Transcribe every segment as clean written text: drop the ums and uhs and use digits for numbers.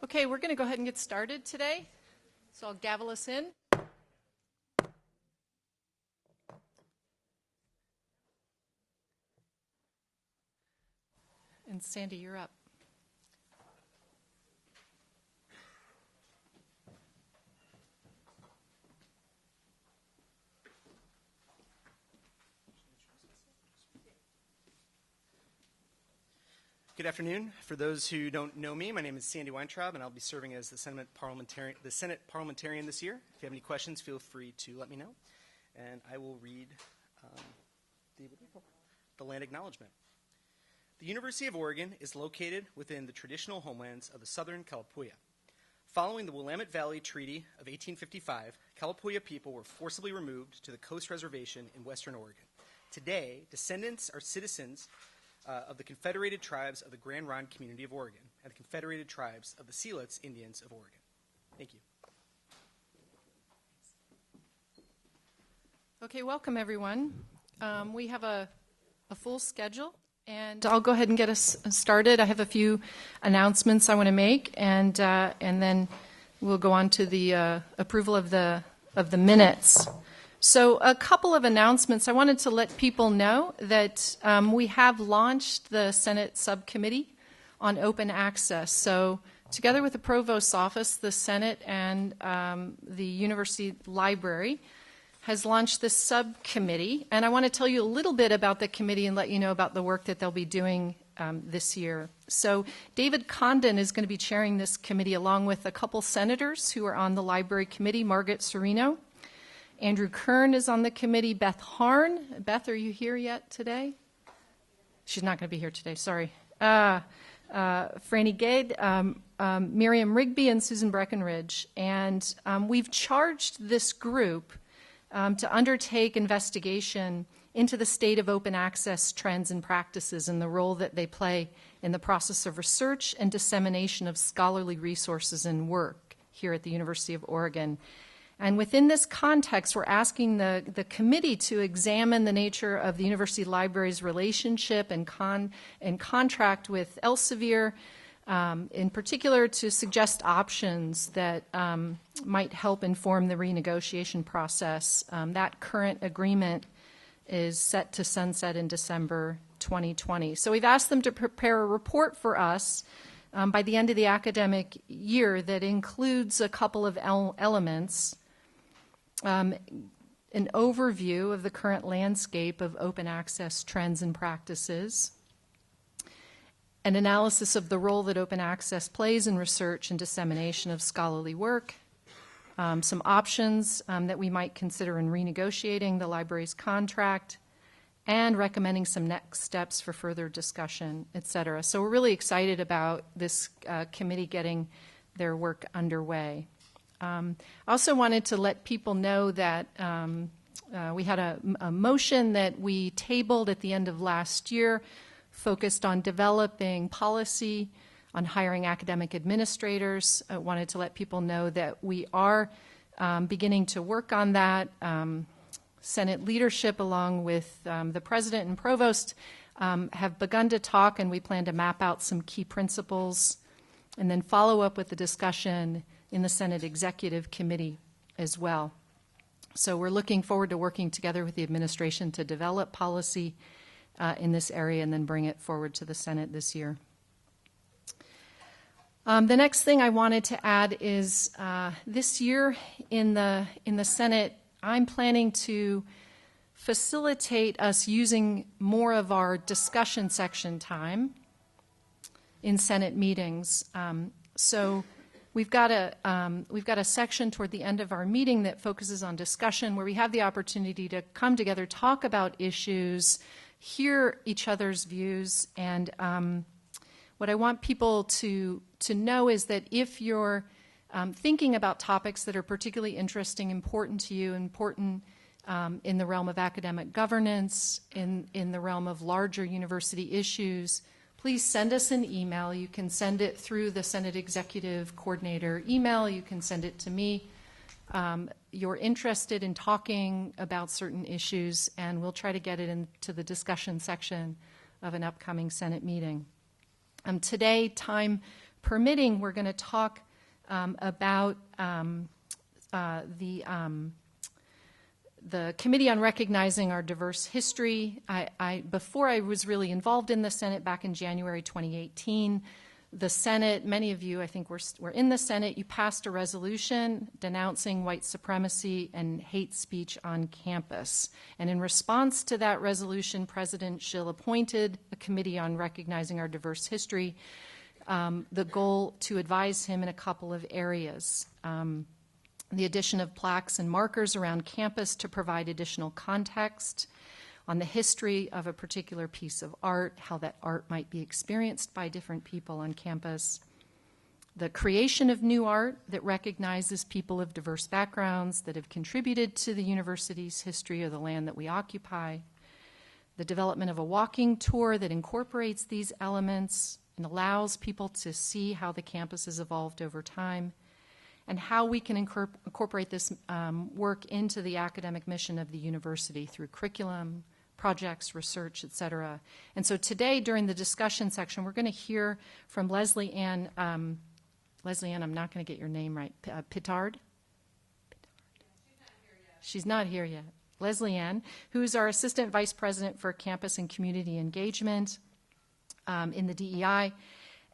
Okay, we're going to go ahead and get started today. So I'll gavel us in. And Sandy, you're up. Good afternoon. For those who don't know me, my name is Sandy Weintraub, and I'll be serving as the Senate parliamentarian this year. If you have any questions, feel free to let me know. And I will read the land acknowledgement. The University of Oregon is located within the traditional homelands of the Southern Kalapuya. Following the Willamette Valley Treaty of 1855, Kalapuya people were forcibly removed to the Coast Reservation in western Oregon. Today, descendants are citizens of the Confederated Tribes of the Grand Ronde Community of Oregon and the Confederated Tribes of the Siletz Indians of Oregon. Thank you. Okay, welcome everyone. We have a full schedule, and I'll go ahead and get us started. I have a few announcements I want to make, and then we'll go on to the approval of the minutes. So a couple of announcements. I wanted to let people know that we have launched the Senate subcommittee on open access. So together with the Provost's office, the Senate and the University Library has launched this subcommittee. And I want to tell you a little bit about the committee and let you know about the work that they'll be doing this year. So David Condon is going to be chairing this committee along with a couple senators who are on the library committee, Margaret Serino. Andrew Kern is on the committee. Beth Harn. Beth, are you here yet today? She's not going to be here today, sorry. Franny Gade, Miriam Rigby, and Susan Breckenridge. And we've charged this group to undertake investigation into the state of open access trends and practices and the role that they play in the process of research and dissemination of scholarly resources and work here at the University of Oregon. And within this context, we're asking the committee to examine the nature of the University Library's relationship and contract with Elsevier, in particular to suggest options that might help inform the renegotiation process. That current agreement is set to sunset in December 2020. So we've asked them to prepare a report for us by the end of the academic year that includes a couple of elements. An overview of the current landscape of open access trends and practices, an analysis of the role that open access plays in research and dissemination of scholarly work, some options that we might consider in renegotiating the library's contract, and recommending some next steps for further discussion, et cetera. So we're really excited about this committee getting their work underway. I also wanted to let people know that we had a motion that we tabled at the end of last year focused on developing policy on hiring academic administrators. I wanted to let people know that we are beginning to work on that. Senate leadership, along with the president and provost, have begun to talk, and we plan to map out some key principles and then follow up with the discussion in the Senate Executive Committee as well. So we're looking forward to working together with the administration to develop policy in this area and then bring it forward to the Senate this year. The next thing I wanted to add is this year in the Senate, I'm planning to facilitate us using more of our discussion section time in Senate meetings. So we've got a section toward the end of our meeting that focuses on discussion, where we have the opportunity to come together, talk about issues, hear each other's views, and what I want people to know is that if you're thinking about topics that are particularly interesting, important to you, important in the realm of academic governance, in the realm of larger university issues, please send us an email. You can send it through the Senate Executive Coordinator email. You can send it to me. You're interested in talking about certain issues, and we'll try to get it into the discussion section of an upcoming Senate meeting. Today, time permitting, we're going to talk about the Committee on Recognizing Our Diverse History. Before I was really involved in the Senate back in January 2018, the Senate, many of you I think were in the Senate, you passed a resolution denouncing white supremacy and hate speech on campus. And in response to that resolution, President Schill appointed a Committee on Recognizing Our Diverse History, the goal to advise him in a couple of areas. The addition of plaques and markers around campus to provide additional context on the history of a particular piece of art, how that art might be experienced by different people on campus. The creation of new art that recognizes people of diverse backgrounds that have contributed to the university's history or the land that we occupy. The development of a walking tour that incorporates these elements and allows people to see how the campus has evolved over time, and how we can incorporate this work into the academic mission of the university through curriculum, projects, research, et cetera. And so today, during the discussion section, we're going to hear from Leslie Ann, I'm not going to get your name right, Pittard? She's not here yet. Leslie Ann, who's our Assistant Vice President for Campus and Community Engagement in the DEI,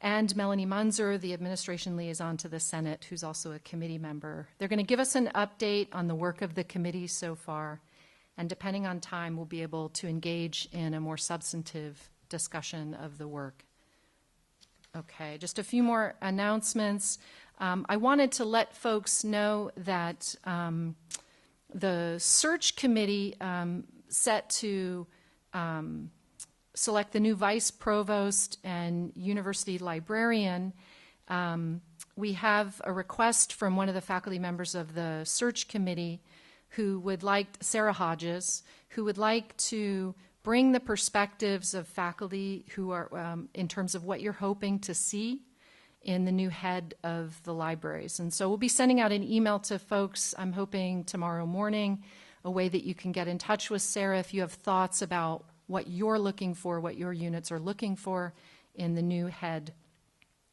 and Melanie Munzer, the Administration Liaison to the Senate, who's also a committee member. They're going to give us an update on the work of the committee so far, and depending on time, we'll be able to engage in a more substantive discussion of the work. Okay, just a few more announcements. I wanted to let folks know that the search committee set to select the new vice provost and university librarian. We have a request from one of the faculty members of the search committee who would like, Sarah Hodges, who would like to bring the perspectives of faculty who are, in terms of what you're hoping to see in the new head of the libraries. And so we'll be sending out an email to folks, I'm hoping tomorrow morning, a way that you can get in touch with Sarah if you have thoughts about what you're looking for, what your units are looking for in the new head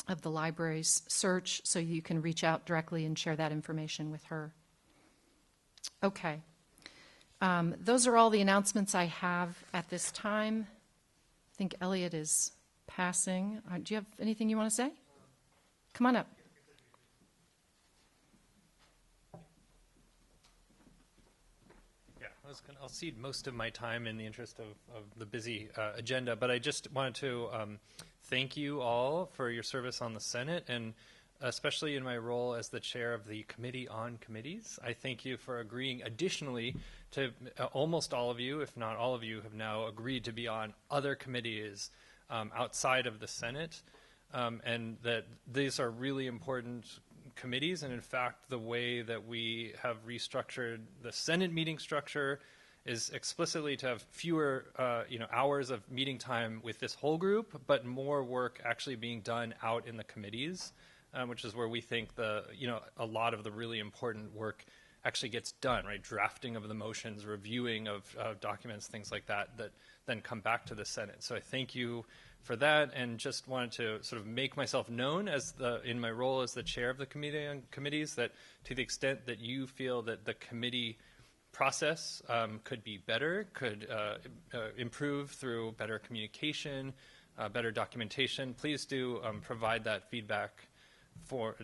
of the library's search, so you can reach out directly and share that information with her. Okay. Those are all the announcements I have at this time. I think Elliot is passing. Do you have anything you want to say? Come on up. I'll cede most of my time in the interest of the busy agenda, but I just wanted to thank you all for your service on the Senate, and especially in my role as the chair of the Committee on Committees. I thank you for agreeing additionally to almost all of you, if not all of you, have now agreed to be on other committees outside of the Senate, and that these are really important committees, and in fact the way that we have restructured the Senate meeting structure is explicitly to have fewer hours of meeting time with this whole group, but more work actually being done out in the committees, which is where we think a lot of the really important work actually gets done, right? Drafting of the motions, reviewing of documents, things like that then come back to the Senate. So I thank you for that, and just wanted to sort of make myself known as in my role as the chair of the Committee on Committees, that to the extent that you feel that the committee process could be better, could improve through better communication, better documentation, please do provide that feedback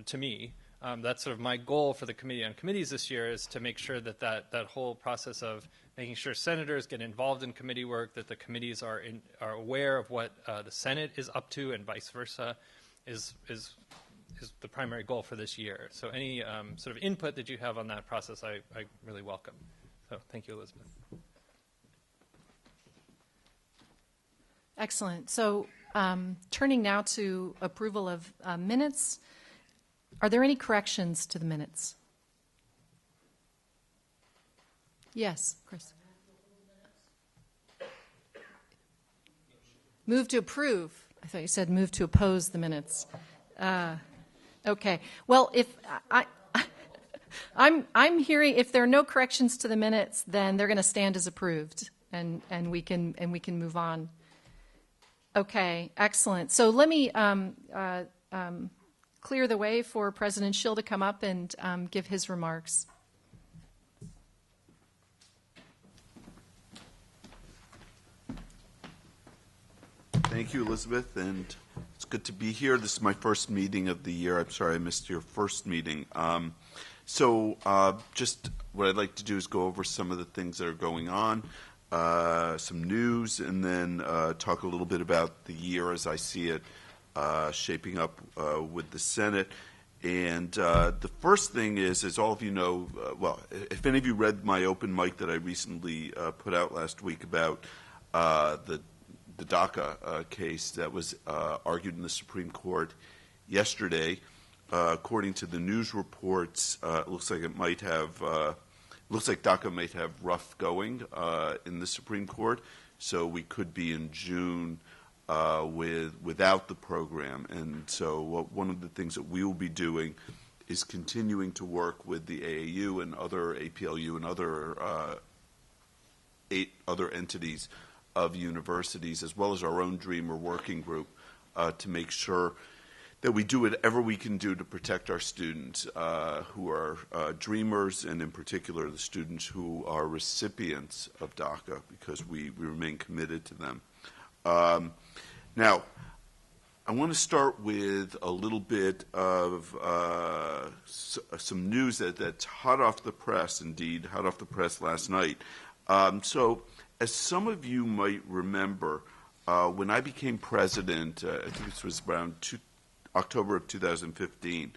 to me. That's sort of my goal for the Committee on Committees this year, is to make sure that that whole process of making sure senators get involved in committee work, that the committees are aware of what the Senate is up to, and vice versa, is the primary goal for this year. So any sort of input that you have on that process, I really welcome. So thank you, Elizabeth. Excellent. So turning now to approval of minutes. Are there any corrections to the minutes? Yes, Chris. Move to approve. I thought you said move to oppose the minutes. Okay. Well, if I'm hearing, if there are no corrections to the minutes, then they're going to stand as approved, and we can move on. Okay. Excellent. So let me clear the way for President Schill to come up and give his remarks. Thank you, Elizabeth, and it's good to be here. This is my first meeting of the year. I'm sorry I missed your first meeting. Just what I'd like to do is go over some of the things that are going on, some news, and then talk a little bit about the year as I see it shaping up with the Senate. And the first thing is, as all of you know, if any of you read my open mic that I recently put out last week about the DACA case that was argued in the Supreme Court yesterday, according to the news reports, it looks like DACA might have rough going in the Supreme Court, so we could be in June without the program. And so one of the things that we will be doing is continuing to work with the AAU and other APLU and other entities of universities, as well as our own Dreamer working group, to make sure that we do whatever we can do to protect our students who are Dreamers, and in particular the students who are recipients of DACA, because we remain committed to them. Now, I want to start with a little bit of some news that's hot off the press, indeed, hot off the press last night. As some of you might remember, when I became president, I think this was around October of 2015,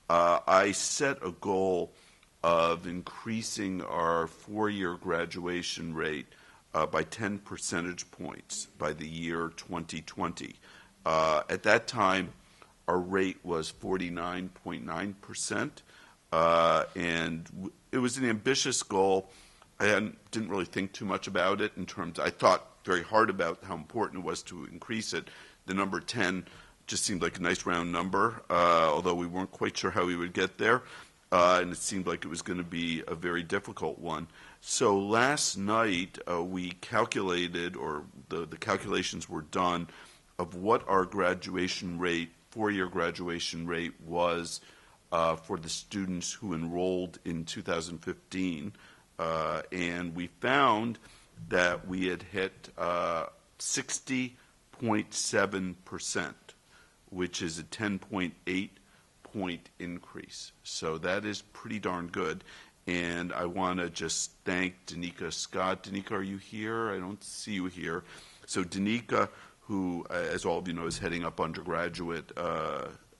I set a goal of increasing our four-year graduation rate by 10 percentage points by the year 2020. At that time, our rate was 49.9%, and it was an ambitious goal. I didn't really think too much about it in terms. I thought very hard about how important it was to increase it. The number 10 just seemed like a nice round number, although we weren't quite sure how we would get there, and it seemed like it was going to be a very difficult one. So last night we calculated, or the calculations were done, of what our graduation rate, four-year graduation rate was for the students who enrolled in 2015. And we found that we had hit 60.7%, which is a 10.8 point increase. So that is pretty darn good. And I want to just thank Danica Scott. Danica, are you here? I don't see you here. So Danica, who, as all of you know, is heading up undergraduate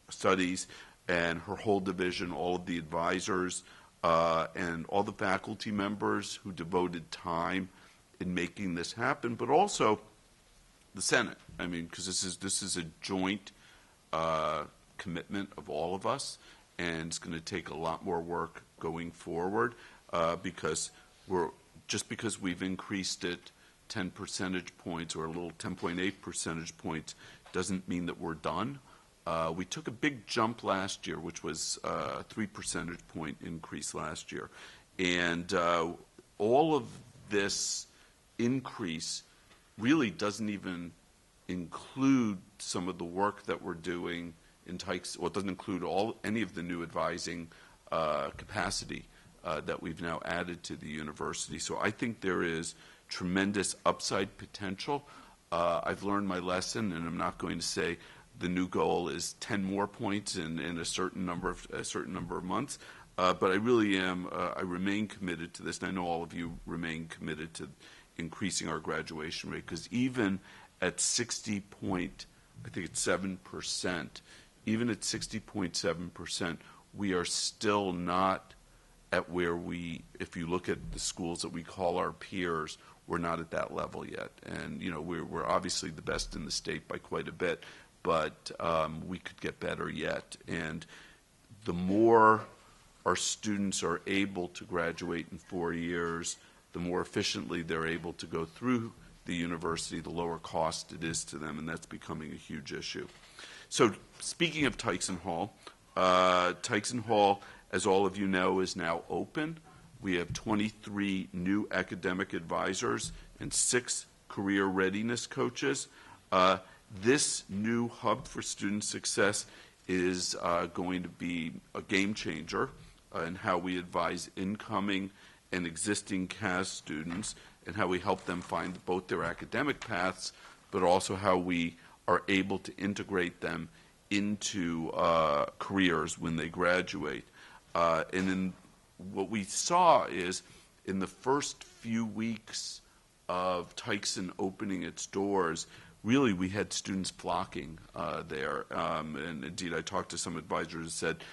studies, and her whole division, all of the advisors, and all the faculty members who devoted time in making this happen, but also the Senate. I mean, because this is a joint commitment of all of us, and it's going to take a lot more work going forward because we've increased it 10 percentage points, or a little 10.8 percentage points, doesn't mean that we're done. We took a big jump last year, which was a 3 percentage point increase last year. And all of this increase really doesn't even include some of the work that we're doing in Tykes. Well, it doesn't include any of the new advising capacity that we've now added to the university. So I think there is tremendous upside potential. I've learned my lesson, and I'm not going to say the new goal is 10 more points in a certain number of months, but I really am. I remain committed to this, and I know all of you remain committed to increasing our graduation rate, because even at 60.7%, even at 60.7%, we are still not at where if you look at the schools that we call our peers, we're not at that level yet. And we're obviously the best in the state by quite a bit, but we could get better yet. And the more our students are able to graduate in 4 years, the more efficiently they're able to go through the university, the lower cost it is to them, and that's becoming a huge issue. So speaking of Tyson Hall, as all of you know, is now open. We have 23 new academic advisors and 6 career readiness coaches. This new hub for student success is going to be a game changer in how we advise incoming and existing CAS students and how we help them find both their academic paths, but also how we are able to integrate them into careers when they graduate. And then what we saw is in the first few weeks of Tyson opening its doors, really we had students flocking there. And indeed, I talked to some advisors who said,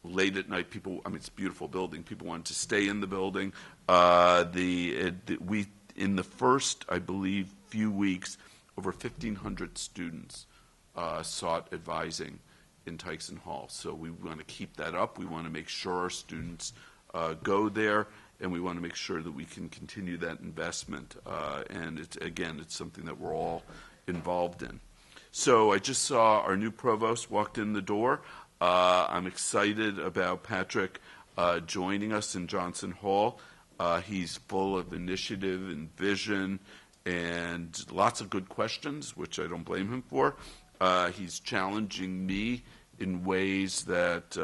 late at night, it's a beautiful building. People wanted to stay in the building. We in the first, I believe, few weeks, over 1,500 students sought advising in Tyson Hall. So we want to keep that up. We want to make sure our students go there, and we want to make sure that we can continue that investment. And it's something that we're all involved in. So I just saw our new provost walked in the door. I'm excited about Patrick joining us in Johnson Hall. He's full of initiative and vision and lots of good questions, which I don't blame him for. He's challenging me in ways that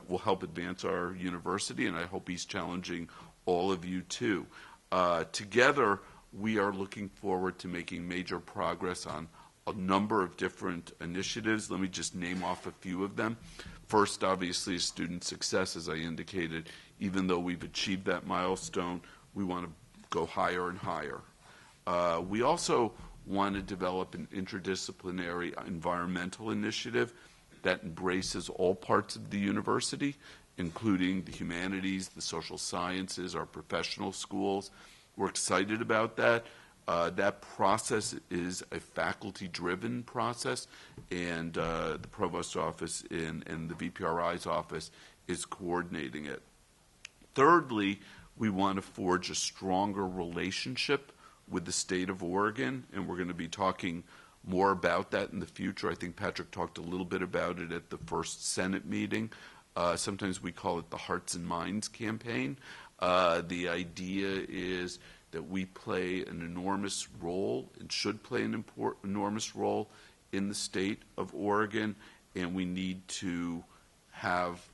will help advance our university, and I hope he's challenging all of you too. Together, we are looking forward to making major progress on a number of different initiatives. Let me just name off a few of them. First, obviously, is student success, as I indicated. Even though we've achieved that milestone, we want to go higher and higher. We also want to develop an interdisciplinary environmental initiative that embraces all parts of the university, including the humanities, the social sciences, our professional schools. We're excited about that. That process is a faculty-driven process, and the provost's office and the VPRI's office is coordinating it. Thirdly, we want to forge a stronger relationship with the state of Oregon, and we're going to be talking more about that in the future. I think Patrick talked a little bit about it at the first Senate meeting. Sometimes we call it the Hearts and Minds campaign. The idea is that we play an enormous role and should play an enormous role in the state of Oregon, and we need to have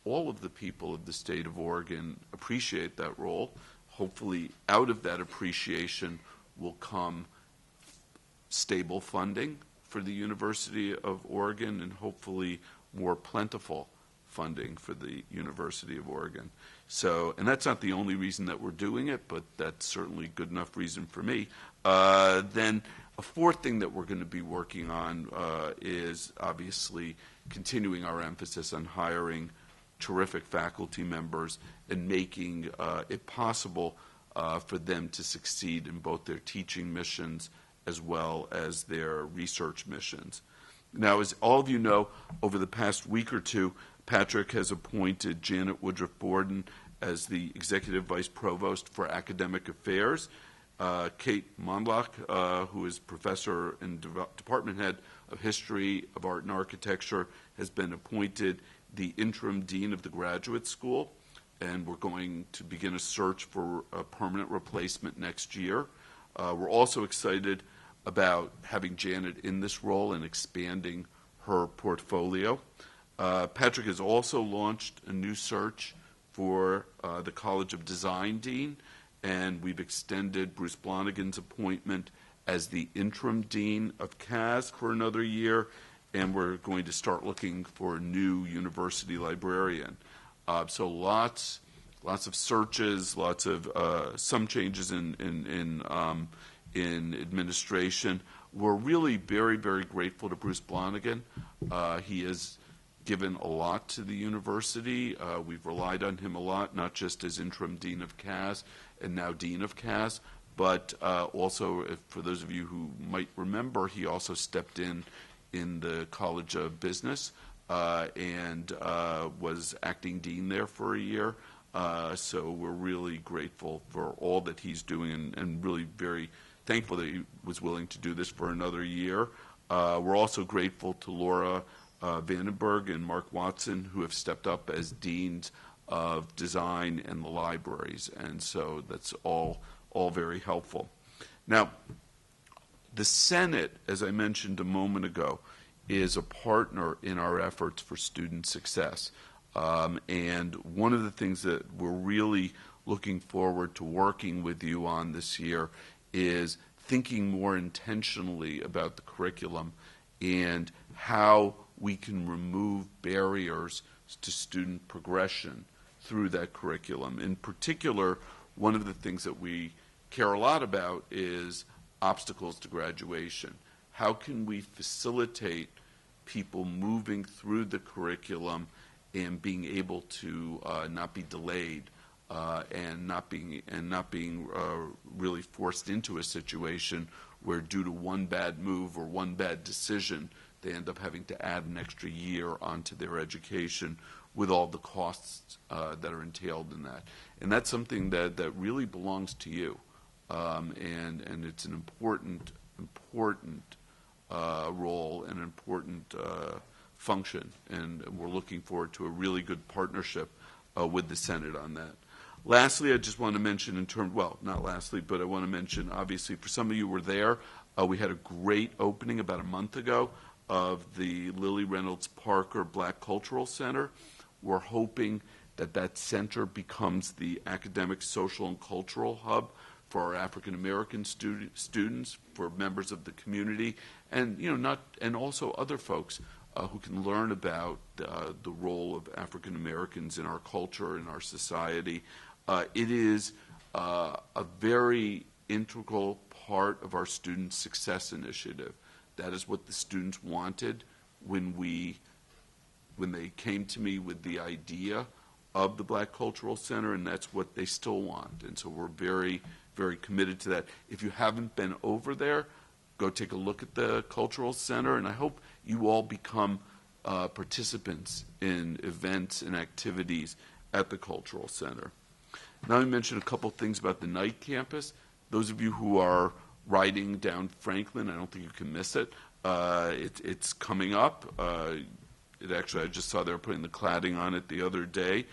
all of the people of the state of Oregon appreciate that role. Hopefully, out of that appreciation will come stable funding for the University of Oregon and hopefully more plentiful funding for the University of Oregon. So, and that's not the only reason that we're doing it, but that's certainly good enough reason for me. Then a fourth thing that we're going to be working on is obviously continuing our emphasis on hiring terrific faculty members and making it possible for them to succeed in both their teaching missions as well as their research missions. Now, as all of you know, over the past week or two, Patrick has appointed Janet Woodruff Borden as the Executive Vice Provost for Academic Affairs. Kate Mondlock, who is Professor and Department Head of History of Art and Architecture, has been appointed the Interim Dean of the Graduate School, and we're going to begin a search for a permanent replacement next year. We're also excited about having Janet in this role and expanding her portfolio. Patrick has also launched a new search for the College of Design Dean, and we've extended Bruce Blonigan's appointment as the Interim Dean of CAS for another year, and we're going to start looking for a new university librarian. So lots of searches, lots of some changes in administration. We're really very, very grateful to Bruce Blonigan. He has given a lot to the university. We've relied on him a lot, not just as interim dean of CAS and now dean of CAS, but also, for those of you who might remember, he also stepped in the College of Business and was acting dean there for a year. So we're really grateful for all that he's doing and really very thankful that he was willing to do this for another year. We're also grateful to Laura Vandenberg and Mark Watson, who have stepped up as deans of design and the libraries, and so that's all very helpful. Now, the Senate, as I mentioned a moment ago, is a partner in our efforts for student success. And one of the things that we're really looking forward to working with you on this year is thinking more intentionally about the curriculum and how we can remove barriers to student progression through that curriculum. In particular, one of the things that we care a lot about is obstacles to graduation. How can we facilitate people moving through the curriculum and being able to not be delayed and not being really forced into a situation where, due to one bad move or one bad decision, they end up having to add an extra year onto their education with all the costs that are entailed in that. And that's something that really belongs to you. And it's an important role and important function. And we're looking forward to a really good partnership with the Senate on that. Lastly, I just want to mention not lastly, but I want to mention, obviously, for some of you who were there, we had a great opening about a month ago of the Lily Reynolds Parker Black Cultural Center. We're hoping that center becomes the academic, social, and cultural hub for our African American students, for members of the community, and and also other folks who can learn about the role of African Americans in our culture, in our society. It is a very integral part of our student success initiative. That is what the students wanted when they came to me with the idea of the Black Cultural Center, and that's what they still want. And so we're very, very committed to that. If you haven't been over there, go take a look at the Cultural Center, and I hope you all become participants in events and activities at the Cultural Center. Now I mentioned a couple things about the night campus. Those of you who are riding down Franklin, I don't think you can miss it. It's coming up. I just saw they were putting the cladding on it the other day.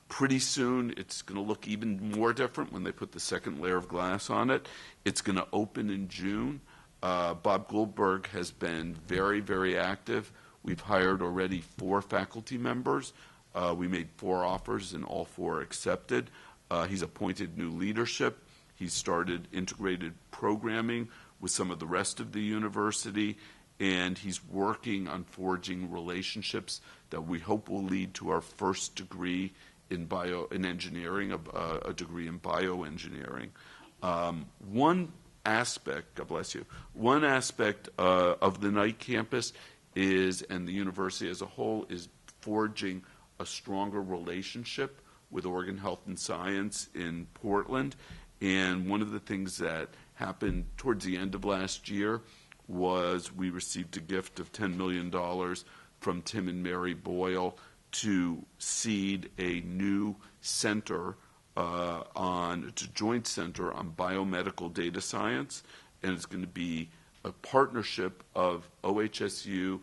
Pretty soon, it's going to look even more different when they put the second layer of glass on it. It's going to open in June. Bob Goldberg has been very, very active. We've hired already 4 faculty members. We made 4 offers, and all 4 accepted. He's appointed new leadership. He started integrated programming with some of the rest of the university, and he's working on forging relationships that we hope will lead to our first degree in engineering, a degree in bioengineering. One aspect, God bless you, one aspect of the night campus is, and the university as a whole, is forging a stronger relationship with Oregon Health and Science in Portland. And one of the things that happened towards the end of last year was we received a gift of $10 million from Tim and Mary Boyle to seed a new center it's a joint center on biomedical data science, and it's going to be a partnership of OHSU,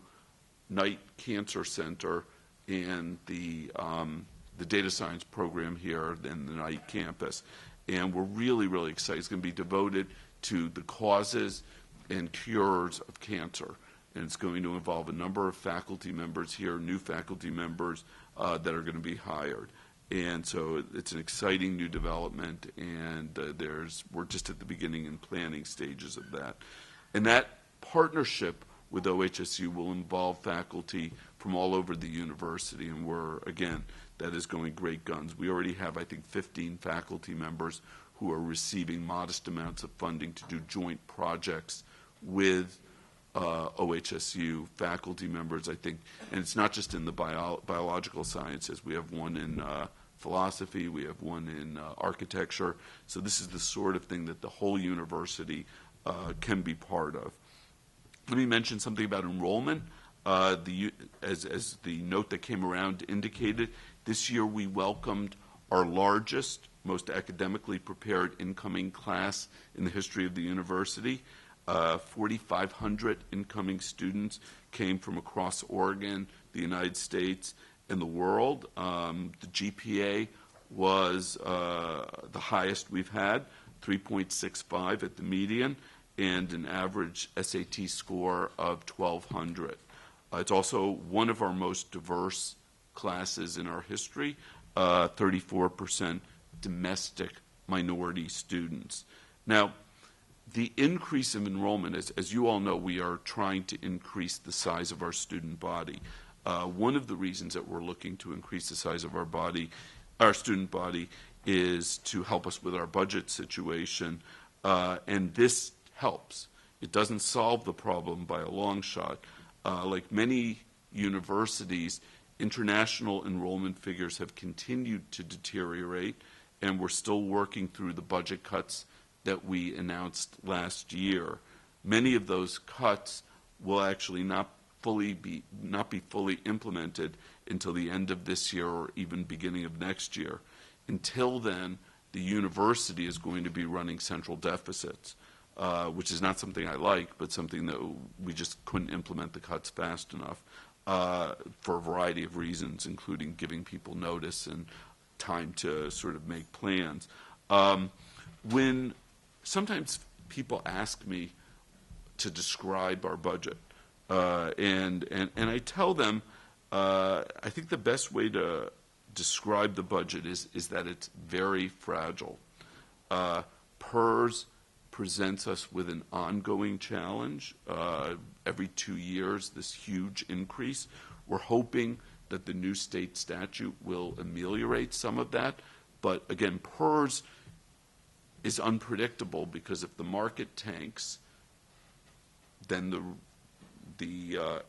Knight Cancer Center, and the data science program here in the Knight campus. And we're really, really excited. It's going to be devoted to the causes and cures of cancer. And it's going to involve a number of faculty members here, new faculty members that are going to be hired. And so it's an exciting new development, and we're just at the beginning and planning stages of that. And that partnership with OHSU will involve faculty from all over the university, and that is going great guns. We already have, I think, 15 faculty members who are receiving modest amounts of funding to do joint projects with OHSU faculty members, I think. And it's not just in the biological sciences. We have one in philosophy. We have one in architecture. So this is the sort of thing that the whole university can be part of. Let me mention something about enrollment. As the note that came around indicated, this year we welcomed our largest, most academically prepared incoming class in the history of the university. 4,500 incoming students came from across Oregon, the United States, and the world. The GPA was the highest we've had, 3.65 at the median, and an average SAT score of 1,200. It's also one of our most diverse classes in our history, 34% domestic minority students. Now, the increase in enrollment, as you all know, we are trying to increase the size of our student body. One of the reasons that we're looking to increase the size of our student body, is to help us with our budget situation, and this helps. It doesn't solve the problem by a long shot. Like many universities, international enrollment figures have continued to deteriorate, and we're still working through the budget cuts that we announced last year. Many of those cuts will actually not be fully implemented until the end of this year or even beginning of next year. Until then, the university is going to be running central deficits, which is not something I like, but something that we just couldn't implement the cuts fast enough for a variety of reasons, including giving people notice and time to sort of make plans. When sometimes people ask me to describe our budget, and I tell them, I think the best way to describe the budget is that it's very fragile. PERS presents us with an ongoing challenge. Every 2 years, this huge increase. We're hoping that the new state statute will ameliorate some of that. But again, PERS is unpredictable, because if the market tanks, then the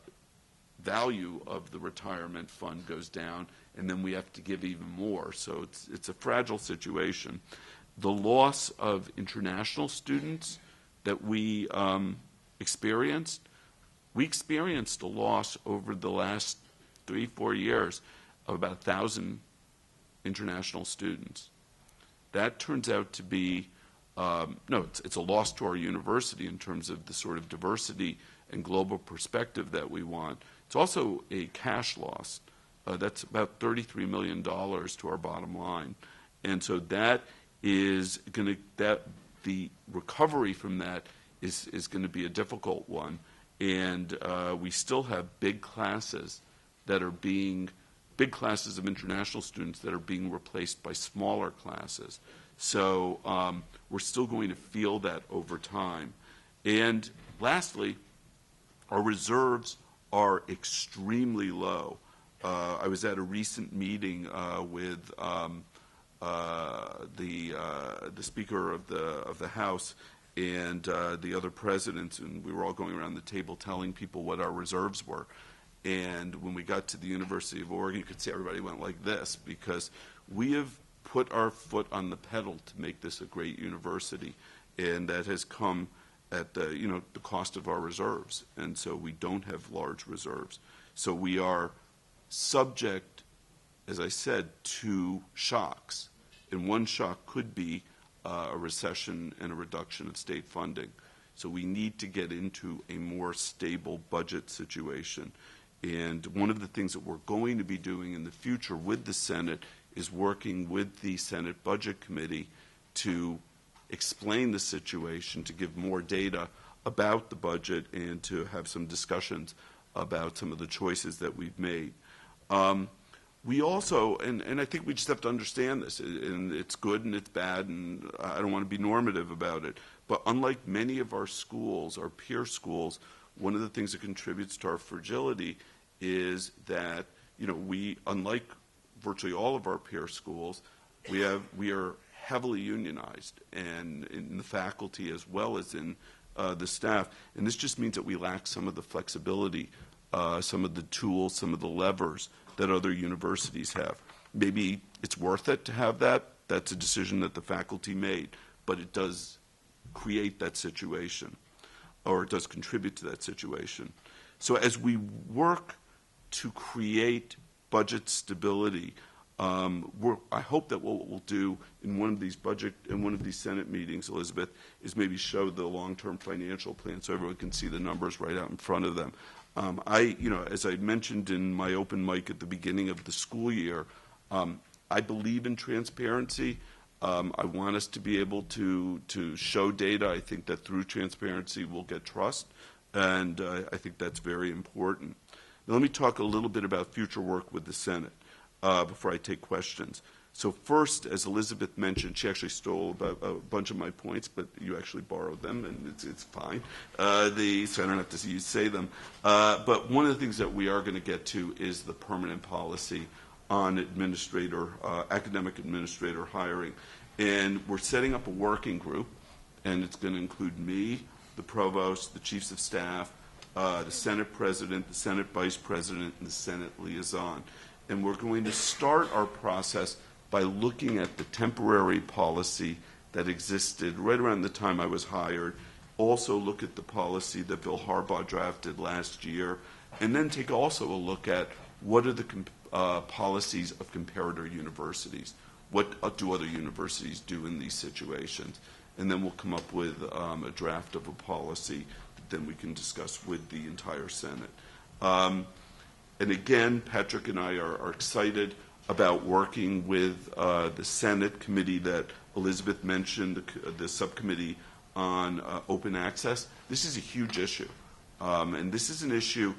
value of the retirement fund goes down, and then we have to give even more. So it's a fragile situation. The loss of international students that we experienced a loss over the last 3-4 years of about 1,000 international students. That turns out to be, it's a loss to our university in terms of the sort of diversity and global perspective that we want. It's also a cash loss. That's about $33 million to our bottom line. And so that is going to, the recovery from that is going to be a difficult one. And we still have big classes of international students that are being replaced by smaller classes. So we're still going to feel that over time. And lastly, our reserves are extremely low. I was at a recent meeting with the Speaker of the House and the other presidents, and we were all going around the table telling people what our reserves were. And when we got to the University of Oregon, you could see everybody went like this, because we have put our foot on the pedal to make this a great university, and that has come at the cost of our reserves. And so we don't have large reserves. So we are subject, as I said, to shocks. And one shock could be a recession and a reduction of state funding. So we need to get into a more stable budget situation. And one of the things that we're going to be doing in the future with the Senate is working with the Senate Budget Committee to explain the situation, to give more data about the budget, and to have some discussions about some of the choices that we've made. We also, and I think we just have to understand this, and it's good and it's bad, and I don't want to be normative about it, but unlike many of our schools, our peer schools, one of the things that contributes to our fragility is that, we, unlike virtually all of our peer schools, we are heavily unionized, and in the faculty as well as in the staff. And this just means that we lack some of the flexibility, some of the tools, some of the levers that other universities have. Maybe it's worth it to have that. That's a decision that the faculty made, but it does create that situation, or it does contribute to that situation. So as we work to create budget stability, I hope that what we'll do in one of these Senate meetings, Elizabeth, is maybe show the long-term financial plan so everyone can see the numbers right out in front of them. As I mentioned in my open mic at the beginning of the school year, I believe in transparency. I want us to be able to show data. I think that through transparency we'll get trust, and I think that's very important. Now let me talk a little bit about future work with the Senate before I take questions. So first, as Elizabeth mentioned, she actually stole a bunch of my points, but you actually borrowed them, and it's fine. So I don't have to see you say them. But one of the things that we are going to get to is the permanent policy on academic administrator hiring. And we're setting up a working group, and it's going to include me, the provost, the chiefs of staff, the Senate president, the Senate vice president, and the Senate liaison. And we're going to start our process by looking at the temporary policy that existed right around the time I was hired, also look at the policy that Bill Harbaugh drafted last year, and then take also a look at what are the policies of comparator universities. What do other universities do in these situations? And then we'll come up with a draft of a policy that then we can discuss with the entire Senate. And again, Patrick and I are excited about working with the Senate committee that Elizabeth mentioned, the subcommittee on open access. This is a huge issue. And this is an issue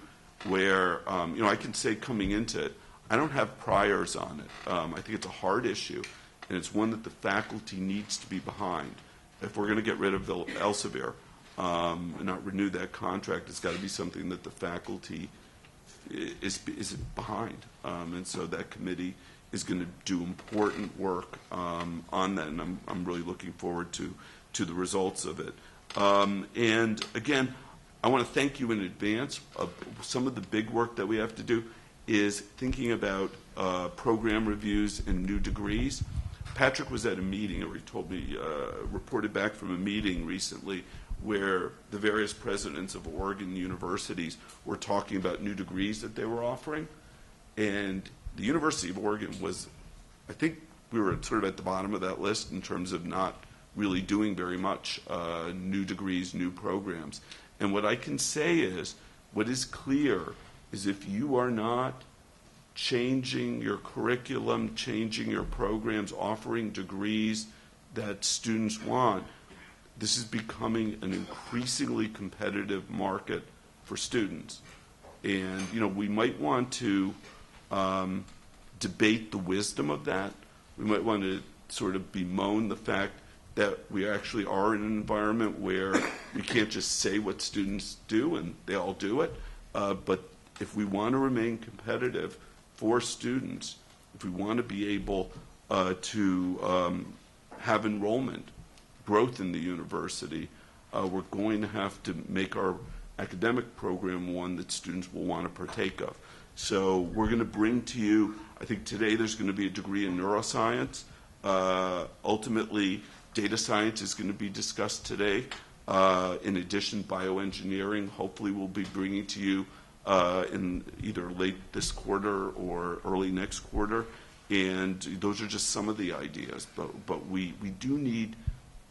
where, I can say coming into it, I don't have priors on it. I think it's a hard issue, and it's one that the faculty needs to be behind. If we're going to get rid of Elsevier and not renew that contract, it's got to be something that the faculty is behind. And so that committee is going to do important work on that, and I'm really looking forward to the results of it. And again, I want to thank you in advance. Some of the big work that we have to do is thinking about program reviews and new degrees. Patrick was at a meeting, or he told me, reported back from a meeting recently where the various presidents of Oregon universities were talking about new degrees that they were offering. And the University of Oregon was, I think we were sort of at the bottom of that list in terms of not really doing very much new degrees, new programs. And what I can say is, what is clear is if you are not changing your curriculum, changing your programs, offering degrees that students want, this is becoming an increasingly competitive market for students. And, we might want to debate the wisdom of that. We might want to sort of bemoan the fact that we actually are in an environment where we can't just say what students do and they all do it. But if we want to remain competitive for students, if we want to be able to have enrollment growth in the university, we're going to have to make our academic program one that students will want to partake of. So we're going to bring to you, I think today there's going to be a degree in neuroscience. Ultimately, data science is going to be discussed today. In addition, bioengineering, hopefully we'll be bringing to you in either late this quarter or early next quarter. And those are just some of the ideas. But we do need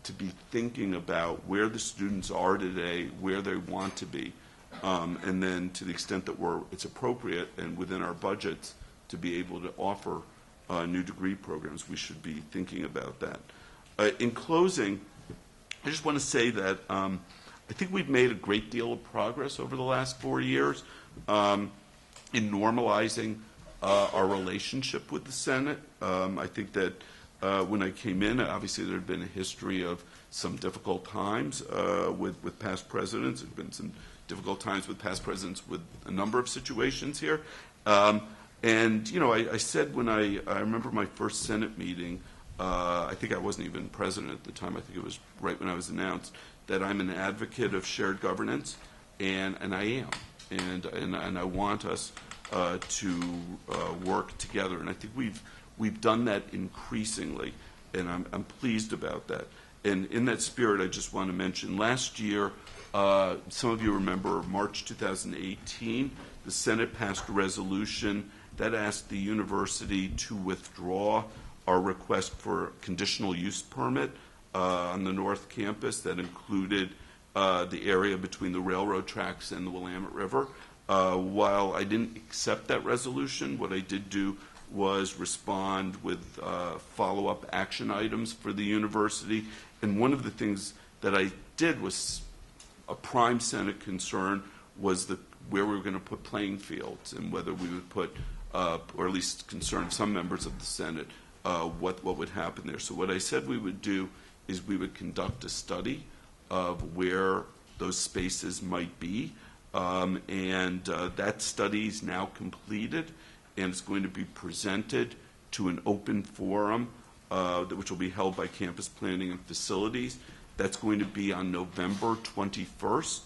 to be thinking about where the students are today, where they want to be, and then to the extent that it's appropriate and within our budgets to be able to offer new degree programs, we should be thinking about that. In closing, I just want to say that I think we've made a great deal of progress over the last 4 years in normalizing our relationship with the Senate. I think that when I came in, obviously there had been a history of some difficult times with past presidents. There have been some difficult times with past presidents with a number of situations here. And, I said when I remember my first Senate meeting, I think I wasn't even president at the time, I think it was right when I was announced, that I'm an advocate of shared governance, and I am. And I want us to work together. And I think we've done that increasingly, and I'm pleased about that. And in that spirit, I just want to mention last year, some of you remember March 2018, the Senate passed a resolution that asked the university to withdraw our request for conditional use permit on the North Campus that included the area between the railroad tracks and the Willamette River. While I didn't accept that resolution, what I did do was respond with follow-up action items for the university. And one of the things that I did was a prime Senate concern was where we were going to put playing fields and whether we would put, or at least concern some members of the Senate, what would happen there. So what I said we would do is we would conduct a study of where those spaces might be. That study is now completed and it's going to be presented to an open forum which will be held by Campus Planning and Facilities. That's going to be on November 21st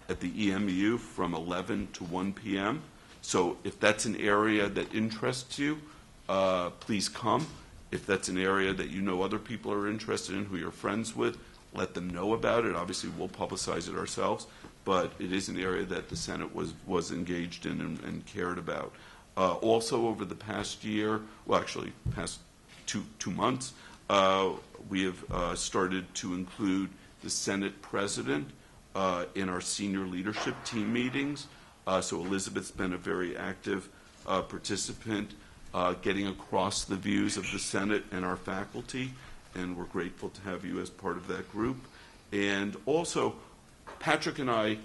at the EMU from 11 to 1 p.m. So if that's an area that interests you, please come. If that's an area that you know other people are interested in, who you're friends with, let them know about it. Obviously, we'll publicize it ourselves, but it is an area that the Senate was engaged in and cared about. Also, over the past year, well, actually, past two months, we have started to include the Senate President in our senior leadership team meetings. So Elizabeth's been a very active participant, getting across the views of the Senate and our faculty, and we're grateful to have you as part of that group. And also, Patrick and I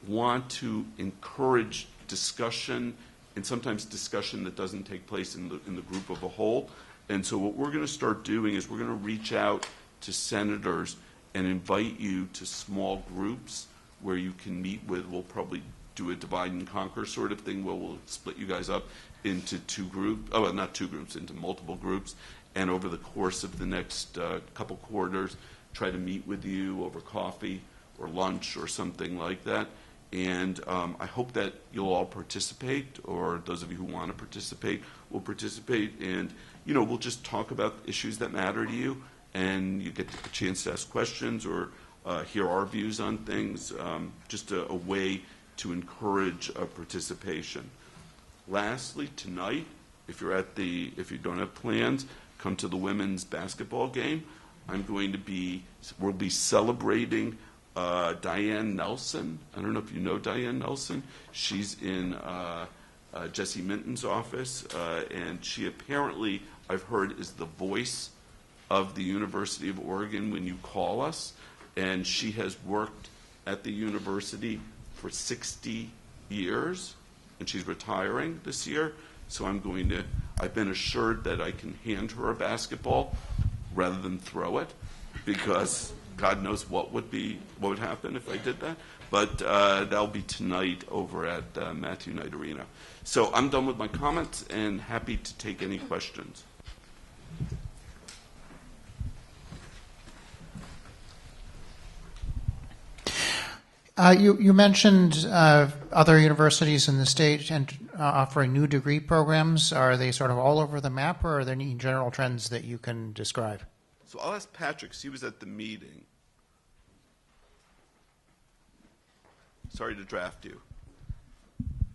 want to encourage discussion, and sometimes discussion that doesn't take place in the group of a whole. And so what we're going to start doing is we're going to reach out to senators and invite you to small groups where you can meet with. We'll probably do a divide and conquer sort of thing where we'll split you guys up into two groups, oh, well, not two groups, into multiple groups. And over the course of the next couple quarters, try to meet with you over coffee or lunch or something like that. And I hope that you'll all participate, or those of you who want to participate will participate. And, you know, we'll just talk about issues that matter to you, and you get a chance to ask questions or hear our views on things, just a way to encourage participation. Lastly, tonight, if you don't have plans, come to the women's basketball game. We'll be celebrating Diane Nelson. I don't know if you know Diane Nelson. She's in Jesse Minton's office, and she apparently, I've heard, is the voice of the University of Oregon when you call us. And she has worked at the university for 60 years, and she's retiring this year. So I've been assured that I can hand her a basketball rather than throw it, because God knows what would happen if I did that. But that'll be tonight over at Matthew Knight Arena. So I'm done with my comments and happy to take any questions. You mentioned other universities in the state and offering new degree programs. Are they sort of all over the map, or are there any general trends that you can describe? So I'll ask Patrick, because he was at the meeting. Sorry to draft you.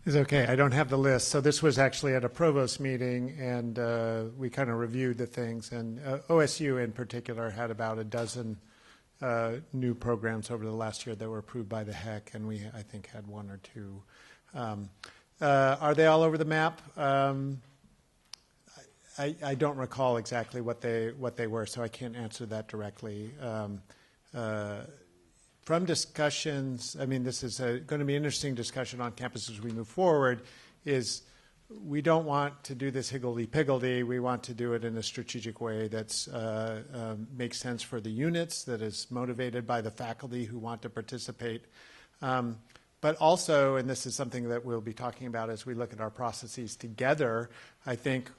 It's okay. I don't have the list. So this was actually at a provost meeting, and we kind of reviewed the things. And OSU in particular had about a dozen new programs over the last year that were approved by the HEC, and we, I think, had one or two. Are they all over the map? I don't recall exactly what they were, so I can't answer that directly. From discussions, I mean, this is going to be an interesting discussion on campus as we move forward, is we don't want to do this higgledy-piggledy. We want to do it in a strategic way that makes sense for the units, that is motivated by the faculty who want to participate. But also, and this is something that we'll be talking about as we look at our processes together, I think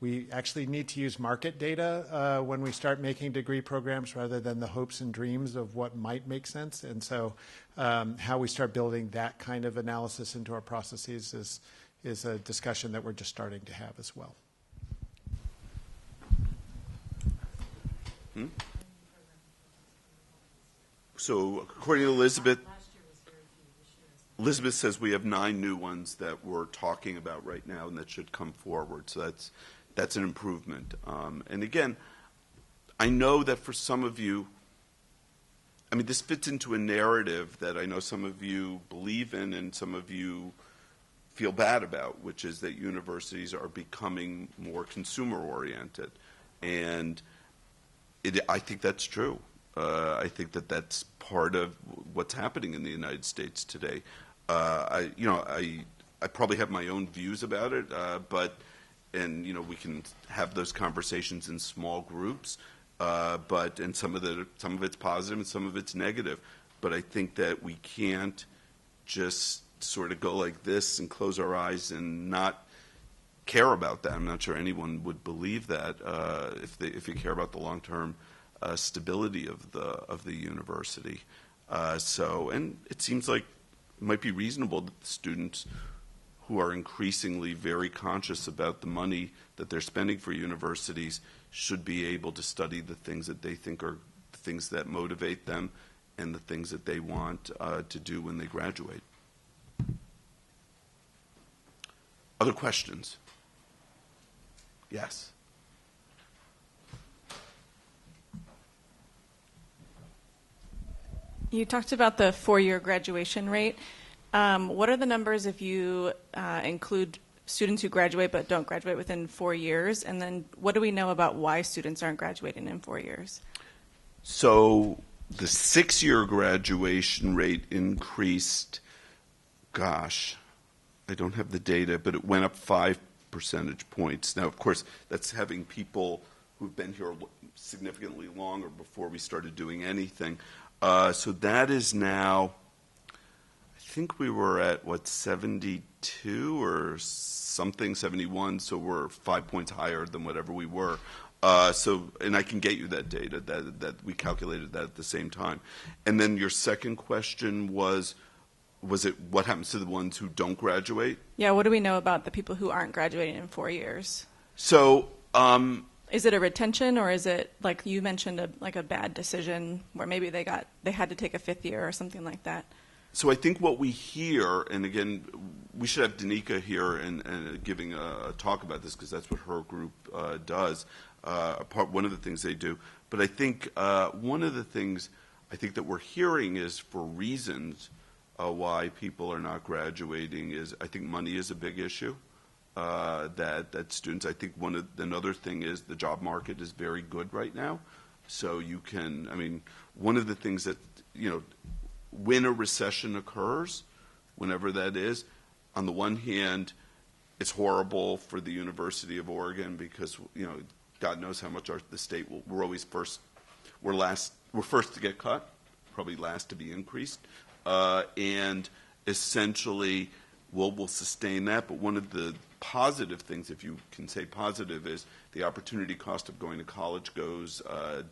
we actually need to use market data when we start making degree programs rather than the hopes and dreams of what might make sense. And so how we start building that kind of analysis into our processes is a discussion that we're just starting to have as well. So according to Elizabeth says we have 9 new ones that we're talking about right now and that should come forward. So that's an improvement. And again, I know that for some of you, I mean, this fits into a narrative that I know some of you believe in and some of you feel bad about, which is that universities are becoming more consumer-oriented. And I think that's true. I think that that's part of what's happening in the United States today. I probably have my own views about it, and we can have those conversations in small groups. And some of it's positive and some of it's negative. But I think that we can't just sort of go like this and close our eyes and not care about that. I'm not sure anyone would believe that if you care about the long-term stability of the university. And it seems like it might be reasonable that the students who are increasingly very conscious about the money that they're spending for universities should be able to study the things that they think are the things that motivate them and the things that they want to do when they graduate. Other questions? Yes. You talked about the 4-year graduation rate. What are the numbers if you include students who graduate but don't graduate within 4 years? And then what do we know about why students aren't graduating in 4 years? So the 6-year graduation rate increased, I don't have the data, but it went up 5 percentage points. Now, of course, that's having people who've been here significantly longer before we started doing anything. So that is now, I think we were at, 72 or something, 71, so we're 5 points higher than whatever we were. And I can get you that data, that we calculated that at the same time. And then your second question was it what happens to the ones who don't graduate? Yeah, what do we know about the people who aren't graduating in 4 years? So, is it a retention, or is it, like you mentioned, a bad decision where maybe they had to take a 5th year or something like that? So I think what we hear, and again, we should have Danica here and giving a talk about this because that's what her group does. One of the things they do. But I think one of the things I think that we're hearing is for reasons why people are not graduating is I think money is a big issue. That students, I think another thing is the job market is very good right now. So you can, one of the things that, when a recession occurs, whenever that is, on the one hand, it's horrible for the University of Oregon because, God knows how much the state we're always first, we're first to get cut, probably last to be increased. And essentially, we'll sustain that. But one of the positive things, if you can say positive, is the opportunity cost of going to college goes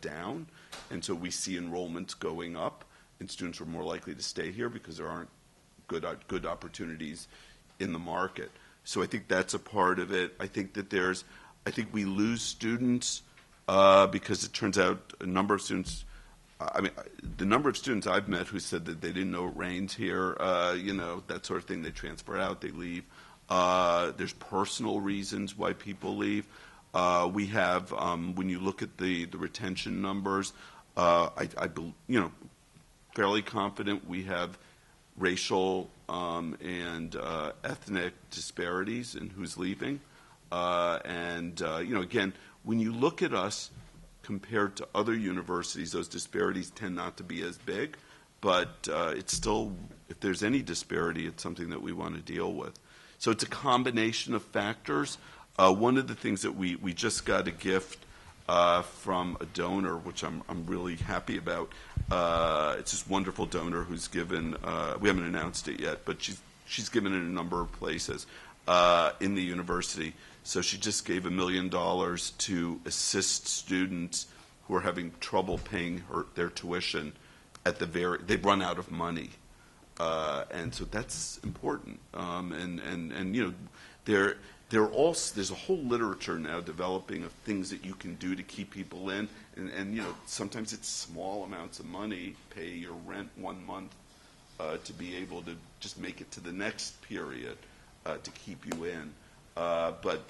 down. And so we see enrollments going up, and students are more likely to stay here because there aren't good opportunities in the market. So I think that's a part of it. I think we lose students because it turns out a number of students, the number of students I've met who said that they didn't know it rains here, that sort of thing. They transfer out, they leave. There's personal reasons why people leave. We have, when you look at the retention numbers, fairly confident we have racial and ethnic disparities in who's leaving. Again, when you look at us compared to other universities, those disparities tend not to be as big, but it's still, if there's any disparity, it's something that we want to deal with. So it's a combination of factors. One of the things that we just got a gift from a donor, which I'm really happy about. It's this wonderful donor who's given, we haven't announced it yet, but she's given in a number of places in the university. So she just gave $1 million to assist students who are having trouble paying their tuition they've run out of money. And so that's important. There's a whole literature now developing of things that you can do to keep people in, and sometimes it's small amounts of money. Pay your rent 1 month to be able to just make it to the next period to keep you in. But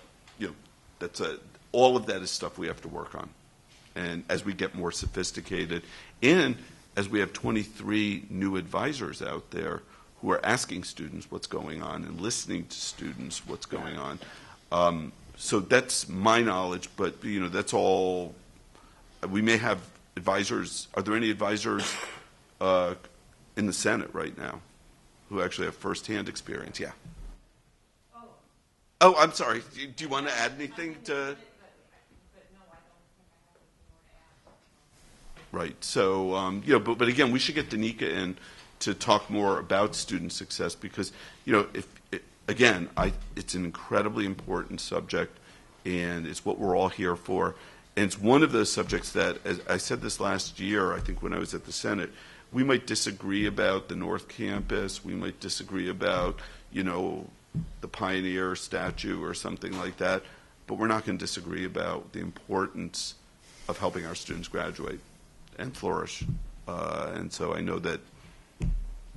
all of that is stuff we have to work on, and as we get more sophisticated, and as we have 23 new advisors out there who are asking students what's going on and listening to students what's going on. So that's my knowledge, but that's all. We may have advisors. Are there any advisors in the Senate right now who actually have firsthand experience? Yeah. Oh, I'm sorry. Do you want to add anything to? Right. So, but again, we should get Danica in to talk more about student success because, it's an incredibly important subject, and it's what we're all here for. And it's one of those subjects that, as I said this last year, I think when I was at the Senate, we might disagree about the North Campus. We might disagree about, the Pioneer statue or something like that. But we're not going to disagree about the importance of helping our students graduate and flourish. And so I know that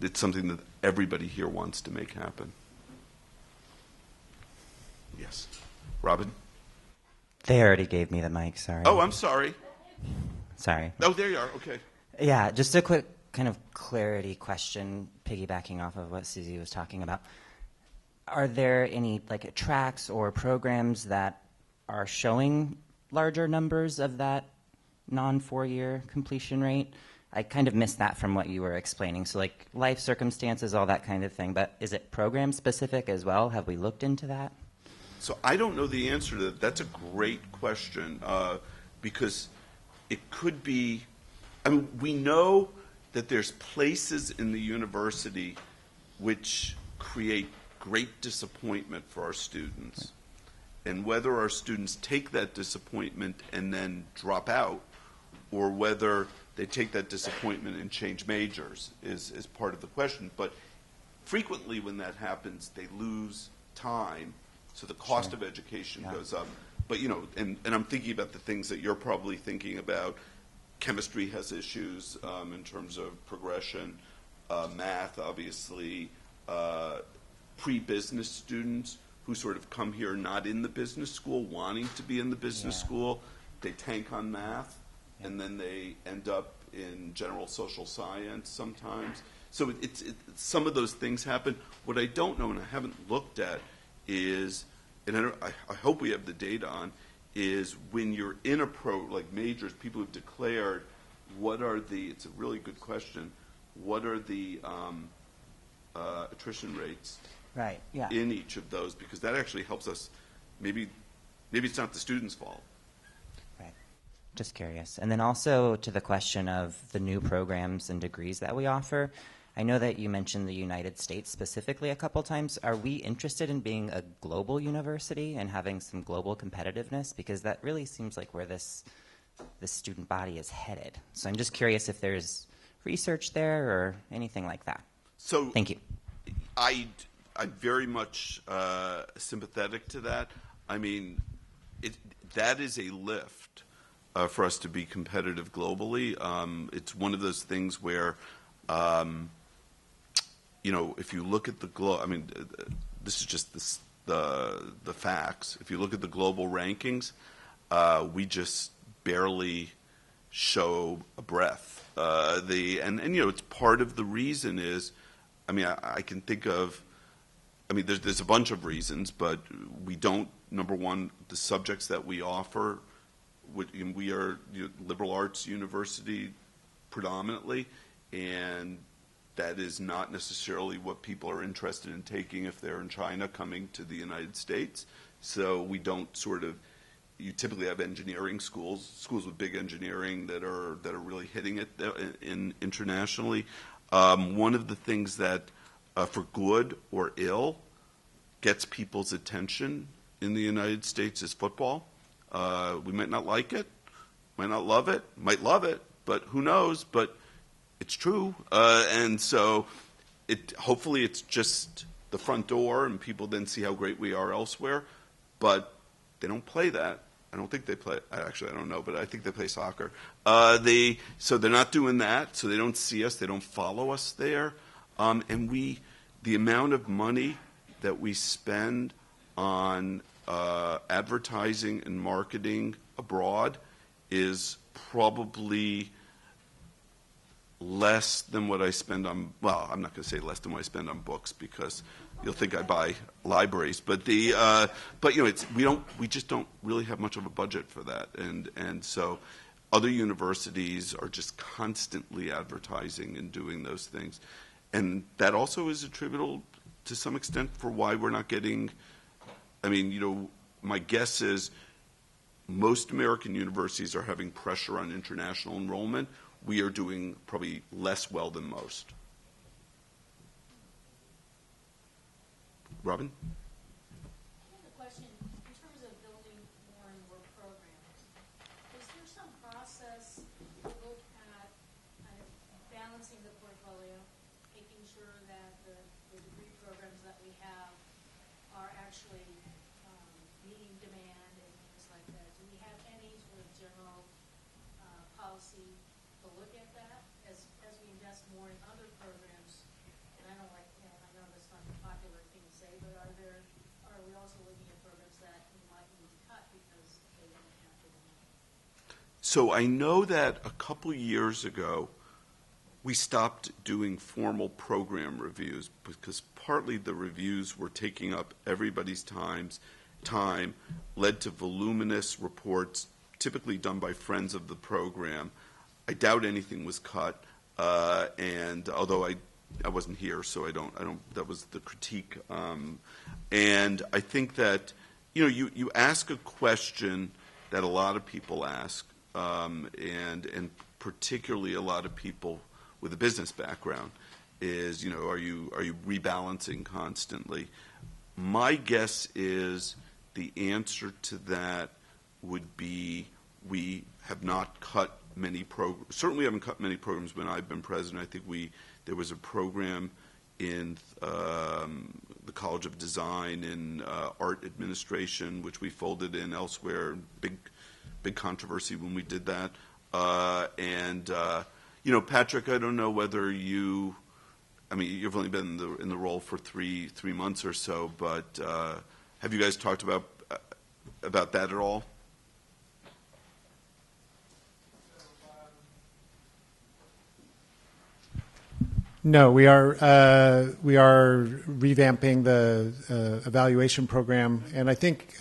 it's something that everybody here wants to make happen. Yes. Robin? They already gave me the mic, sorry. Oh, I'm sorry. Sorry. Oh, there you are. Okay. Yeah, just a quick kind of clarity question, piggybacking off of what Susie was talking about. Are there any tracks or programs that are showing larger numbers of that non-4-year completion rate? I kind of missed that from what you were explaining. So life circumstances, all that kind of thing. But is it program specific as well? Have we looked into that? So I don't know the answer to that. That's a great question because it could be. We know that there's places in the university which create great disappointment for our students. And whether our students take that disappointment and then drop out, or whether they take that disappointment and change majors is part of the question. But frequently when that happens, they lose time, so the cost of education goes up. But, and I'm thinking about the things that you're probably thinking about. Chemistry has issues in terms of progression, math, obviously, pre-business students who sort of come here not in the business school, wanting to be in the business school. They tank on math, and then they end up in general social science sometimes. So it's some of those things happen. What I don't know, and I haven't looked at, is, and I hope we have the data on, is when you're in majors, people who've declared, it's a really good question, what are the attrition rates Right, yeah. in each of those? Because that actually helps us. Maybe it's not the student's fault. Right. Just curious. And then also to the question of the new programs and degrees that we offer, I know that you mentioned the United States specifically a couple times. Are we interested in being a global university and having some global competitiveness? Because that really seems like where this student body is headed. So I'm just curious if there's research there or anything like that. So thank you. I'm very much sympathetic to that. I mean, that is a lift for us to be competitive globally. It's one of those things where, if you look at the this is just the facts. If you look at the global rankings, we just barely show a breath. It's part of the reason is, I can think of. There's a bunch of reasons, but we don't. Number one, the subjects that we offer. We are liberal arts university predominantly, and that is not necessarily what people are interested in taking if they're in China coming to the United States. So we don't you typically have engineering schools with big engineering that are really hitting it internationally. One of the things that, for good or ill, gets people's attention in the United States is football. We might not like it, might not love it, might love it, but who knows? But it's true, and so hopefully it's just the front door, and people then see how great we are elsewhere. But they don't play that. I don't think they play. Actually, I don't know, but I think they play soccer. So they're not doing that. So they don't see us. They don't follow us there. And the amount of money that we spend on advertising and marketing abroad is probably less than what I spend on, well, I'm not going to say less than what I spend on books because you'll think I buy libraries, but we just don't really have much of a budget for that, and so other universities are just constantly advertising and doing those things, and that also is attributable to some extent for why we're not getting. I mean, my guess is most American universities are having pressure on international enrollment. We are doing probably less well than most. Robin? I have a question. In terms of building more and more programs, is there some process to look at kind of balancing the portfolio, making sure that the degree programs that we have are actually meeting demand and things like that? Do we have any sort of general policy to look at that as we invest more in other programs? And I don't like, I know that's not a popular thing to say, but are we also looking at programs that we might need to cut because they don't have the demand? So I know that a couple years ago, we stopped doing formal program reviews because partly the reviews were taking up everybody's time, led to voluminous reports, typically done by friends of the program. I doubt anything was cut, and although I wasn't here, so I don't. That was the critique, and I think that you ask a question that a lot of people ask, and particularly a lot of people with a business background is are you rebalancing constantly? My guess is the answer to that would be we have not cut many programs. Certainly haven't cut many programs when I've been president. I think there was a program in the College of Design in art administration, which we folded in elsewhere. Big controversy when we did that. Patrick, I don't know whether you've only been in the role for three months or so, but have you guys talked about that at all? No, we are revamping the evaluation program, and I think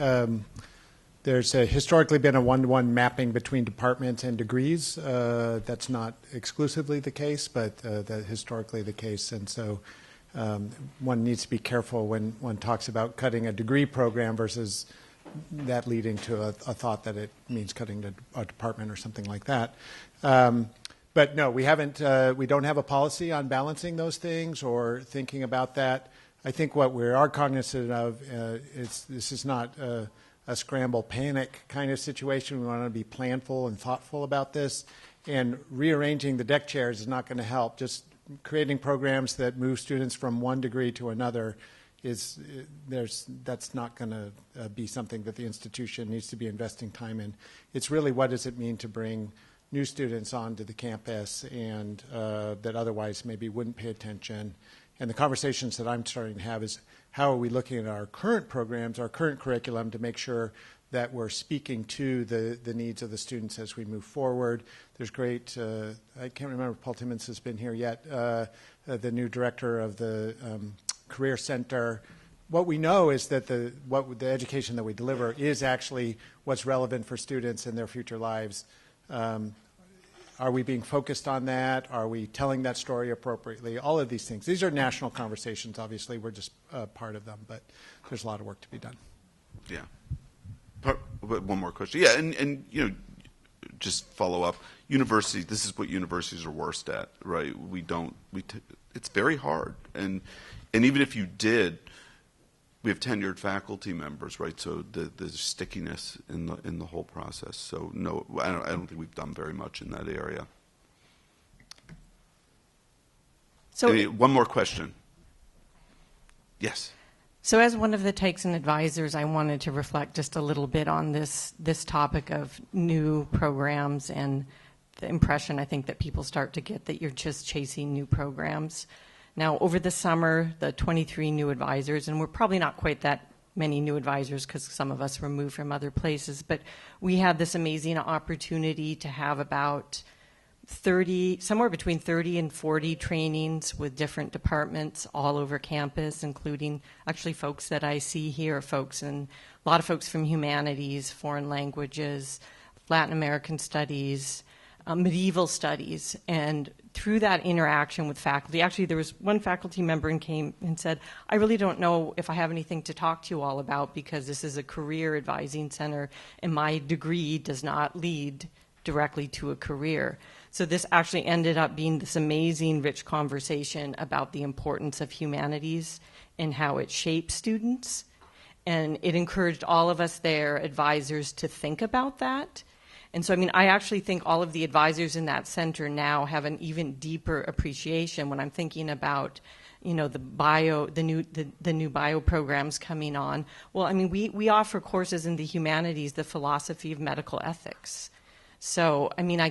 there's historically been a one-to-one mapping between departments and degrees. That's not exclusively the case, but that historically the case, and so one needs to be careful when one talks about cutting a degree program versus that leading to a thought that it means cutting a department or something like that. But no, we haven't. We don't have a policy on balancing those things or thinking about that. I think what we are cognizant of this is not a scramble panic kind of situation. We want to be planful and thoughtful about this. And rearranging the deck chairs is not going to help. Just creating programs that move students from one degree to another that's not going to be something that the institution needs to be investing time in. It's really what does it mean to bring new students onto the campus and that otherwise maybe wouldn't pay attention. And the conversations that I'm starting to have is how are we looking at our current programs, our current curriculum to make sure that we're speaking to the needs of the students as we move forward. There's great, I can't remember if Paul Timmons has been here yet, the new director of the Career Center. What we know is that the education that we deliver is actually what's relevant for students in their future lives. Are we being focused on that? Are we telling that story appropriately? All of these things. These are national conversations, obviously. We're just part of them, but there's a lot of work to be done. Yeah. One more question. Yeah, and just follow up. Universities, this is what universities are worst at, right? It's very hard. And even if you did, we have tenured faculty members, right? So there's stickiness in the whole process. So no, I don't think we've done very much in that area. So one more question. Yes. So as one of the takes and advisors, I wanted to reflect just a little bit on this topic of new programs and the impression I think that people start to get that you're just chasing new programs. Now, over the summer, the 23 new advisors, and we're probably not quite that many new advisors because some of us were moved from other places, but we had this amazing opportunity to have about somewhere between 30 and 40 trainings with different departments all over campus, including actually folks that I see here, a lot of folks from humanities, foreign languages, Latin American studies, medieval studies. And through that interaction with faculty, actually there was one faculty member and came and said, I really don't know if I have anything to talk to you all about because this is a career advising center and my degree does not lead directly to a career. So this actually ended up being this amazing, rich conversation about the importance of humanities and how it shapes students. And it encouraged all of us there, advisors, to think about that. And so, I mean, I actually think all of the advisors in that center now have an even deeper appreciation when I'm thinking about, you know, the new bio programs coming on. Well, I mean, we offer courses in the humanities, the philosophy of medical ethics. So, I mean, I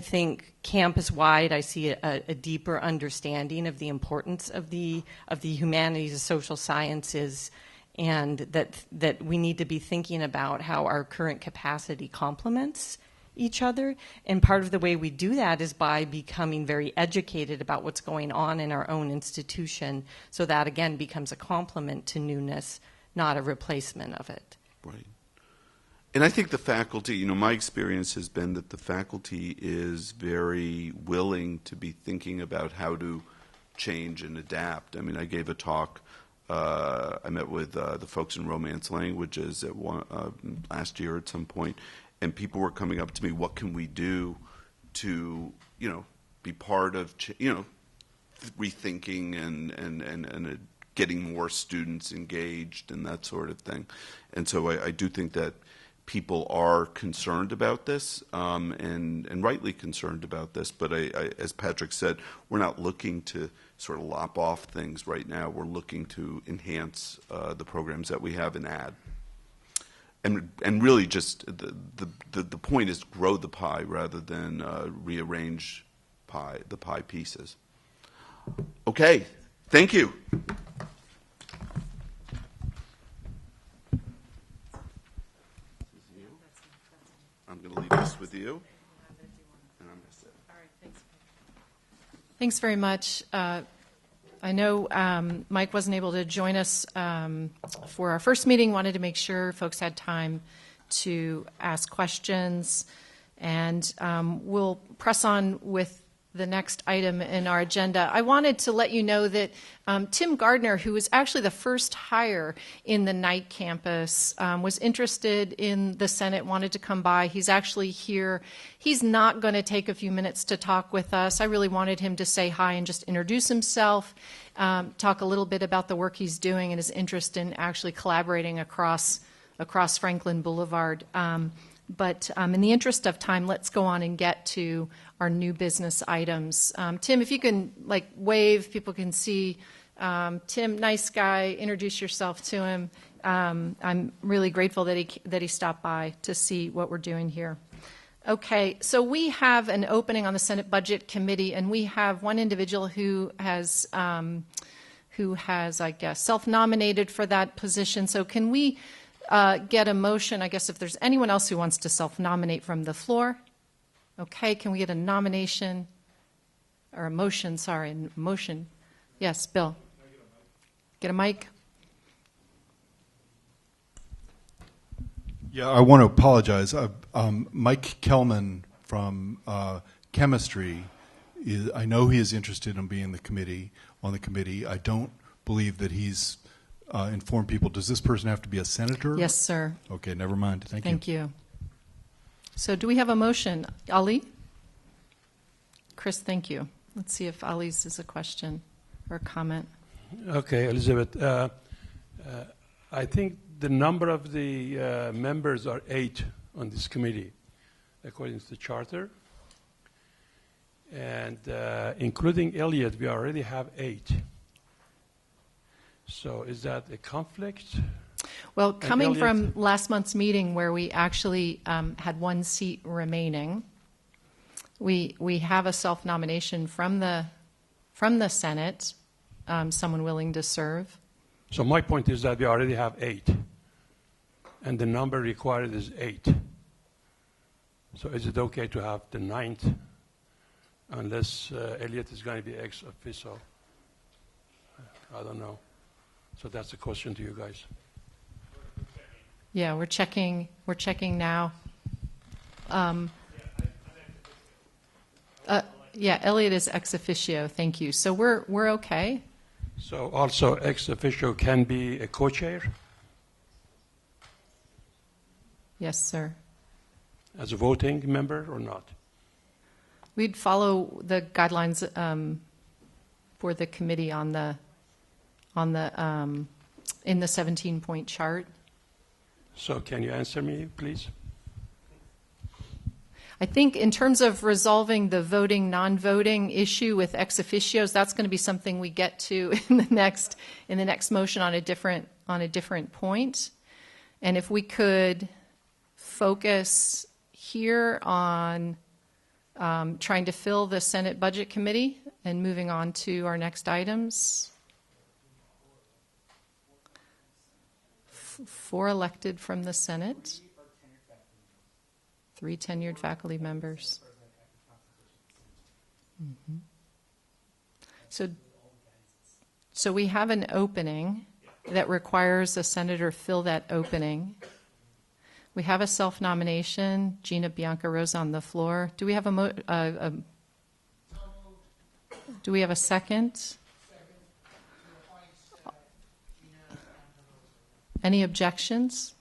think campus-wide, I see a deeper understanding of the importance of the humanities, the social sciences, and that we need to be thinking about how our current capacity complements each other. And part of the way we do that is by becoming very educated about what's going on in our own institution, so that, again, becomes a complement to newness, not a replacement of it. Right. And I think the faculty, you know, my experience has been that the faculty is very willing to be thinking about how to change and adapt. I mean, I gave a talk. I met with the folks in Romance Languages at last year at some point, and people were coming up to me, what can we do to, you know, be part of, you know, rethinking and getting more students engaged and that sort of thing. And so I do think that people are concerned about this, and rightly concerned about this. But as Patrick said, we're not looking to sort of lop off things right now. We're looking to enhance the programs that we have and add. And really just the point is grow the pie rather than rearrange the pie pieces. Okay, thank you. I'm going to leave this with you. And I'm going to sit. All right, thanks. Thanks very much. I know Mike wasn't able to join us for our first meeting. Wanted to make sure folks had time to ask questions. And we'll press on with the next item in our agenda. I wanted to let you know that Tim Gardner, who was actually the first hire in the night campus, was interested in the Senate, wanted to come by. He's actually here. He's not going to take a few minutes to talk with us. I really wanted him to say hi and just introduce himself, talk a little bit about the work he's doing and his interest in actually collaborating across Franklin Boulevard. But in the interest of time, let's go on and get to our new business items. Tim, if you can wave, people can see. Tim, nice guy. Introduce yourself to him. I'm really grateful that he stopped by to see what we're doing here. Okay, so we have an opening on the Senate Budget Committee, and we have one individual who has, I guess, self-nominated for that position. So can we get a motion, I guess, if there's anyone else who wants to self-nominate from the floor? Okay, can we get a nomination, or a motion, sorry, motion. Yes, Bill. Get a mic? Yeah, I want to apologize. Mike Kelman from chemistry, I know he is interested in being on the committee. I don't believe that he's informed people. Does this person have to be a senator? Yes, sir. Okay, never mind. Thank you. Thank you. So do we have a motion? Ali? Chris, thank you. Let's see if Ali's is a question or a comment. Okay, Elizabeth. I think the number of the members are 8 on this committee, according to the charter. And including Elliot, we already have 8. So is that a conflict? Well, coming from last month's meeting where we actually had 1 seat remaining, we have a self-nomination from the Senate, someone willing to serve. So my point is that we already have 8, and the number required is 8. So is it okay to have the 9th unless Elliot is going to be ex officio. I don't know. So that's the question to you guys. Yeah, we're checking now. Yeah, Elliot is ex officio. Thank you. So we're okay. So also ex officio can be a co-chair Yes, sir. as a voting member or not? We'd follow the guidelines for the committee on the in the 17-point chart. So can you answer me, please? I think in terms of resolving the voting, non-voting issue with ex officios, that's going to be something we get to in the next motion on a different point. And if we could focus here on trying to fill the Senate Budget Committee and moving on to our next items. 4 elected from the Senate. 3 tenured faculty members. Mm-hmm. So we have an opening that requires a senator fill that opening. We have a self-nomination, Gina Biancarosa on the floor. Do we have do we have a second? Any objections?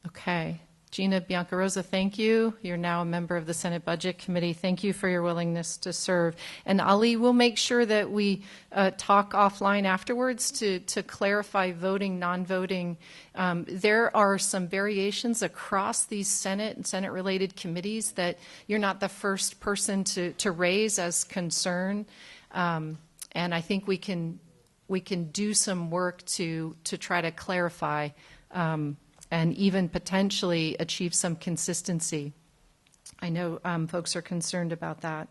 Okay. Gina Biancarosa, thank you. You're now a member of the Senate Budget Committee. Thank you for your willingness to serve. And Ali, we'll make sure that we talk offline afterwards to clarify voting, non-voting. There are some variations across these Senate and Senate-related committees that you're not the first person to raise as concern. And I think we can do some work to try to clarify and even potentially achieve some consistency. I know folks are concerned about that.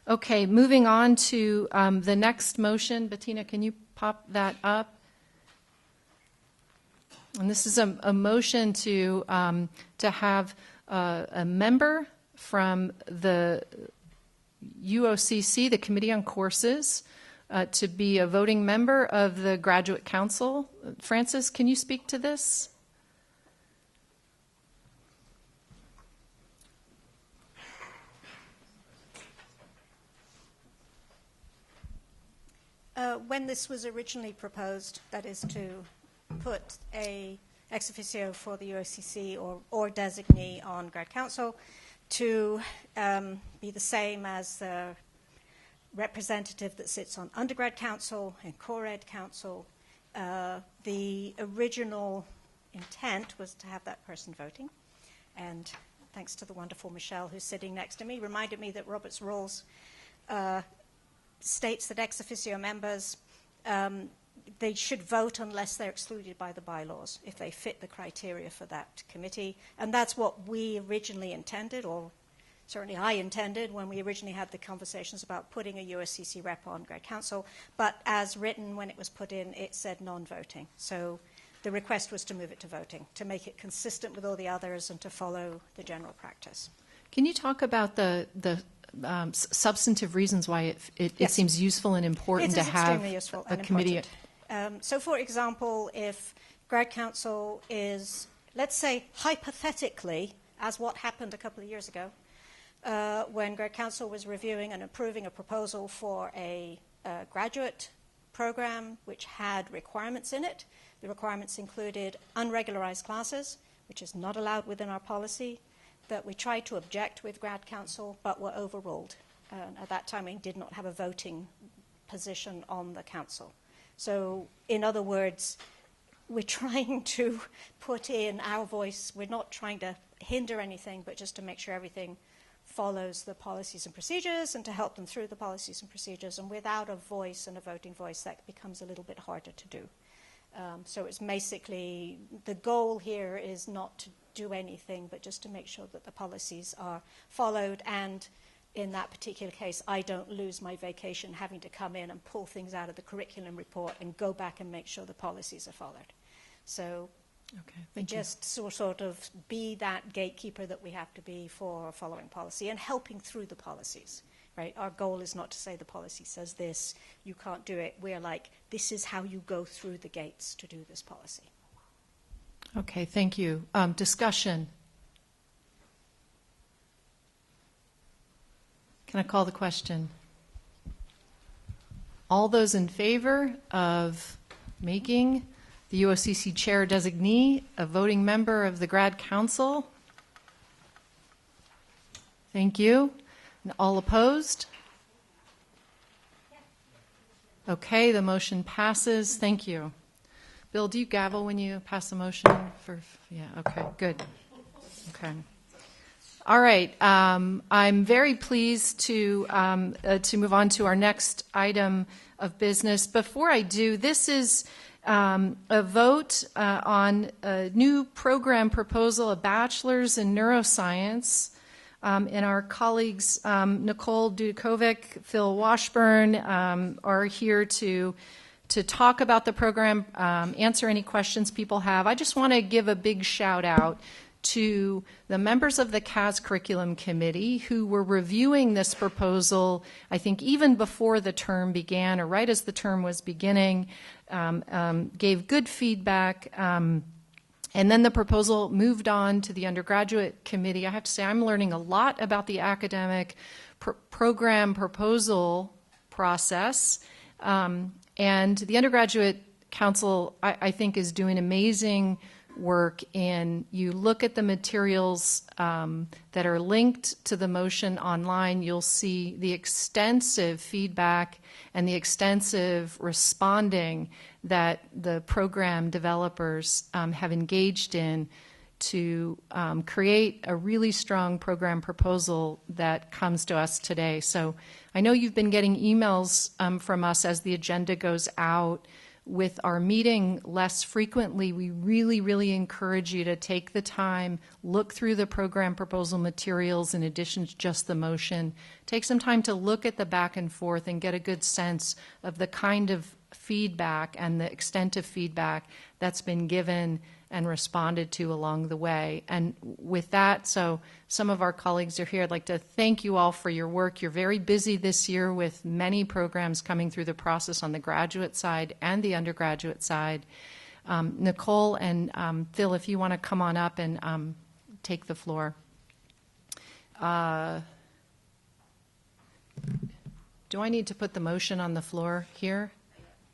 Okay, moving on to the next motion. Bettina, can you pop that up? And this is a motion to have a member from the UOCC, the Committee on Courses, to be a voting member of the Graduate Council. Francis, can you speak to this? When this was originally proposed, that is to put a ex officio for the UOCC or designee on grad council to be the same as the representative that sits on undergrad council and core ed council, the original intent was to have that person voting. And thanks to the wonderful Michelle who's sitting next to me, reminded me that Robert's rules states that ex officio members, they should vote unless they're excluded by the bylaws if they fit the criteria for that committee. And that's what we originally intended, or certainly I intended when we originally had the conversations about putting a USCC rep on grad council. But as written, when it was put in, it said non-voting. So the request was to move it to voting, to make it consistent with all the others and to follow the general practice. Can you talk about the substantive reasons why it Yes. seems useful and important to have a committee? So, for example, if grad council is, let's say, hypothetically, as what happened a couple of years ago, when grad council was reviewing and approving a proposal for a graduate program which had requirements in it. The requirements included unregularized classes, which is not allowed within our policy, that we tried to object with grad council but were overruled. At that time, we did not have a voting position on the council. So, in other words, we're trying to put in our voice. We're not trying to hinder anything, but just to make sure everything follows the policies and procedures and to help them through the policies and procedures. And without a voice and a voting voice, that becomes a little bit harder to do. So it's basically, the goal here is not to do anything, but just to make sure that the policies are followed. And in that particular case, I don't lose my vacation having to come in and pull things out of the curriculum report and go back and make sure the policies are followed. So Okay, thank you. Just sort of be that gatekeeper that we have to be for following policy and helping through the policies, right? Our goal is not to say the policy says this, you can't do it. We're like, this is how you go through the gates to do this policy. Okay, thank you. Discussion. Can I call the question? All those in favor of making the UOCC chair designee a voting member of the grad council? Thank you. And all opposed? Okay, the motion passes. Thank you. Bill, do you gavel when you pass a motion? Yeah, okay, good. Okay. All right. I'm very pleased to move on to our next item of business. Before I do, this is a vote on a new program proposal, a bachelor's in neuroscience. And our colleagues, Nicole Dudakovic, Phil Washburn, are here to talk about the program, answer any questions people have. I just want to give a big shout out to the members of the CAS Curriculum Committee who were reviewing this proposal, I think even before the term began or right as the term was beginning, gave good feedback. And then the proposal moved on to the undergraduate committee. I have to say I'm learning a lot about the academic program proposal process. And the undergraduate council, I think, is doing amazing work in, you look at the materials that are linked to the motion online, you'll see the extensive feedback and the extensive responding that the program developers have engaged in to create a really strong program proposal that comes to us today. So I know you've been getting emails from us as the agenda goes out. With our meeting less frequently, we really, really encourage you to take the time, look through the program proposal materials in addition to just the motion. Take some time to look at the back and forth and get a good sense of the kind of feedback and the extent of feedback that's been given and responded to along the way. And with that, so some of our colleagues are here. I'd like to thank you all for your work. You're very busy this year with many programs coming through the process on the graduate side and the undergraduate side. Nicole and Phil, if you want to come on up and take the floor. Do I need to put the motion on the floor here?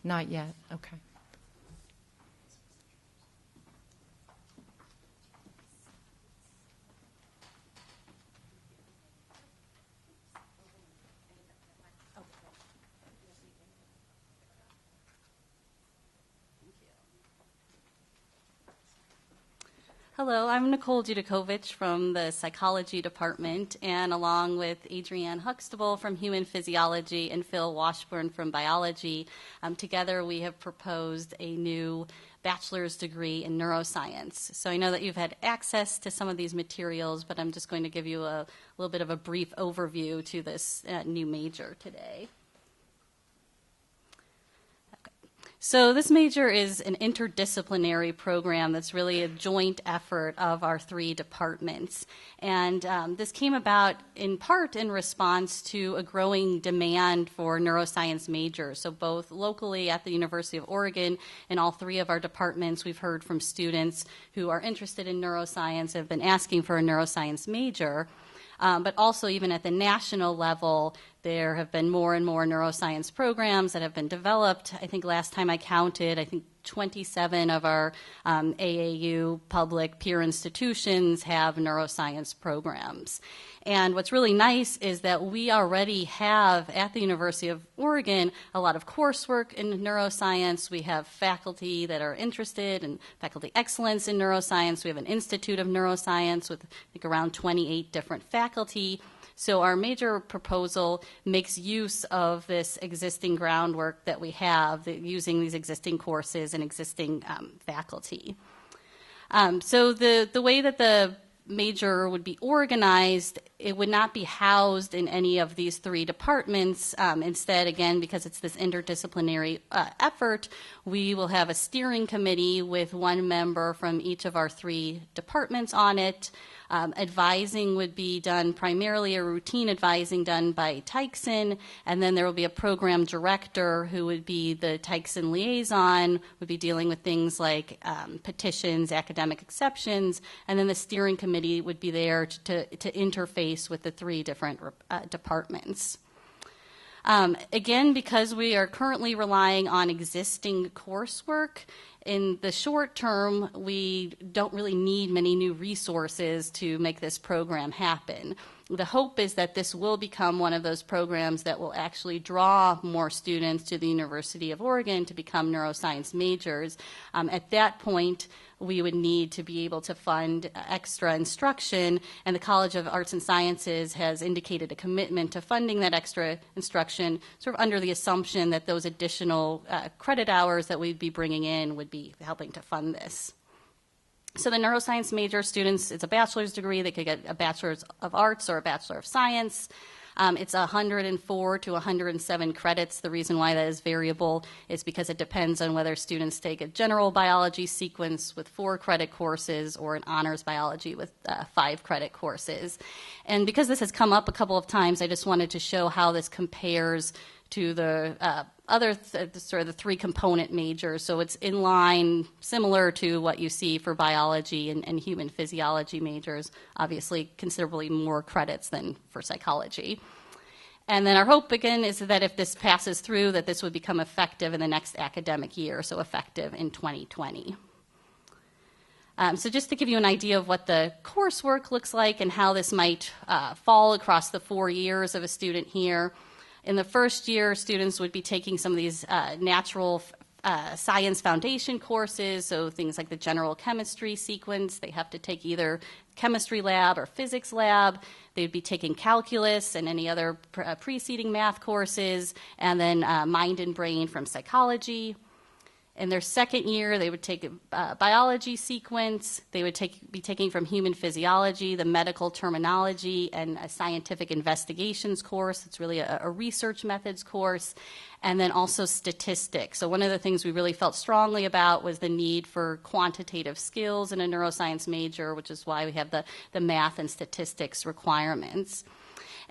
Not yet. Okay. Hello, I'm Nicole Dudakovic from the Psychology Department, and along with Adrienne Huxtable from Human Physiology and Phil Washburn from Biology, together we have proposed a new bachelor's degree in neuroscience. So I know that you've had access to some of these materials, but I'm just going to give you a little bit of a brief overview to this new major today. So this major is an interdisciplinary program that's really a joint effort of our three departments. And this came about in part in response to a growing demand for neuroscience majors. So both locally at the University of Oregon and all three of our departments, we've heard from students who are interested in neuroscience, have been asking for a neuroscience major. But also even at the national level, there have been more and more neuroscience programs that have been developed. I think last time I counted, 27 of our AAU public peer institutions have neuroscience programs. And what's really nice is that we already have at the University of Oregon a lot of coursework in neuroscience. We have faculty that are interested in faculty excellence in neuroscience. We have an Institute of Neuroscience with around 28 different faculty. So our major proposal makes use of this existing groundwork that we have, using these existing courses and existing faculty. So the way that the major would be organized, it would not be housed in any of these three departments. Instead, again, because it's this interdisciplinary effort, we will have a steering committee with one member from each of our three departments on it. Advising would be done, primarily a routine advising done by Tykeson, and then there will be a program director who would be the Tykeson liaison, would be dealing with things like petitions, academic exceptions, and then the steering committee would be there to interface with the three different departments. Again, because we are currently relying on existing coursework, in the short term, we don't really need many new resources to make this program happen. The hope is that this will become one of those programs that will actually draw more students to the University of Oregon to become neuroscience majors. At that point, we would need to be able to fund extra instruction, and the College of Arts and Sciences has indicated a commitment to funding that extra instruction, sort of under the assumption that those additional credit hours that we'd be bringing in would be helping to fund this. So the neuroscience major students, it's a bachelor's degree. They could get a bachelor's of arts or a bachelor of science. It's 104 to 107 credits. The reason why that is variable is because it depends on whether students take a general biology sequence with 4 credit courses or an honors biology with 5 credit courses. And because this has come up a couple of times, I just wanted to show how this compares to the sort of the 3 component majors. So it's in line, similar to what you see for biology and human physiology majors, obviously considerably more credits than for psychology. And then our hope, again, is that if this passes through, that this would become effective in the next academic year, so effective in 2020. So just to give you an idea of what the coursework looks like and how this might fall across the 4 years of a student here. In the first year, students would be taking some of these natural science foundation courses, so things like the general chemistry sequence. They have to take either chemistry lab or physics lab. They'd be taking calculus and any other preceding math courses, and then mind and brain from psychology. In their second year, they would take a biology sequence. They would be taking from human physiology, the medical terminology, and a scientific investigations course. It's really a research methods course. And then also statistics. So one of the things we really felt strongly about was the need for quantitative skills in a neuroscience major, which is why we have the math and statistics requirements.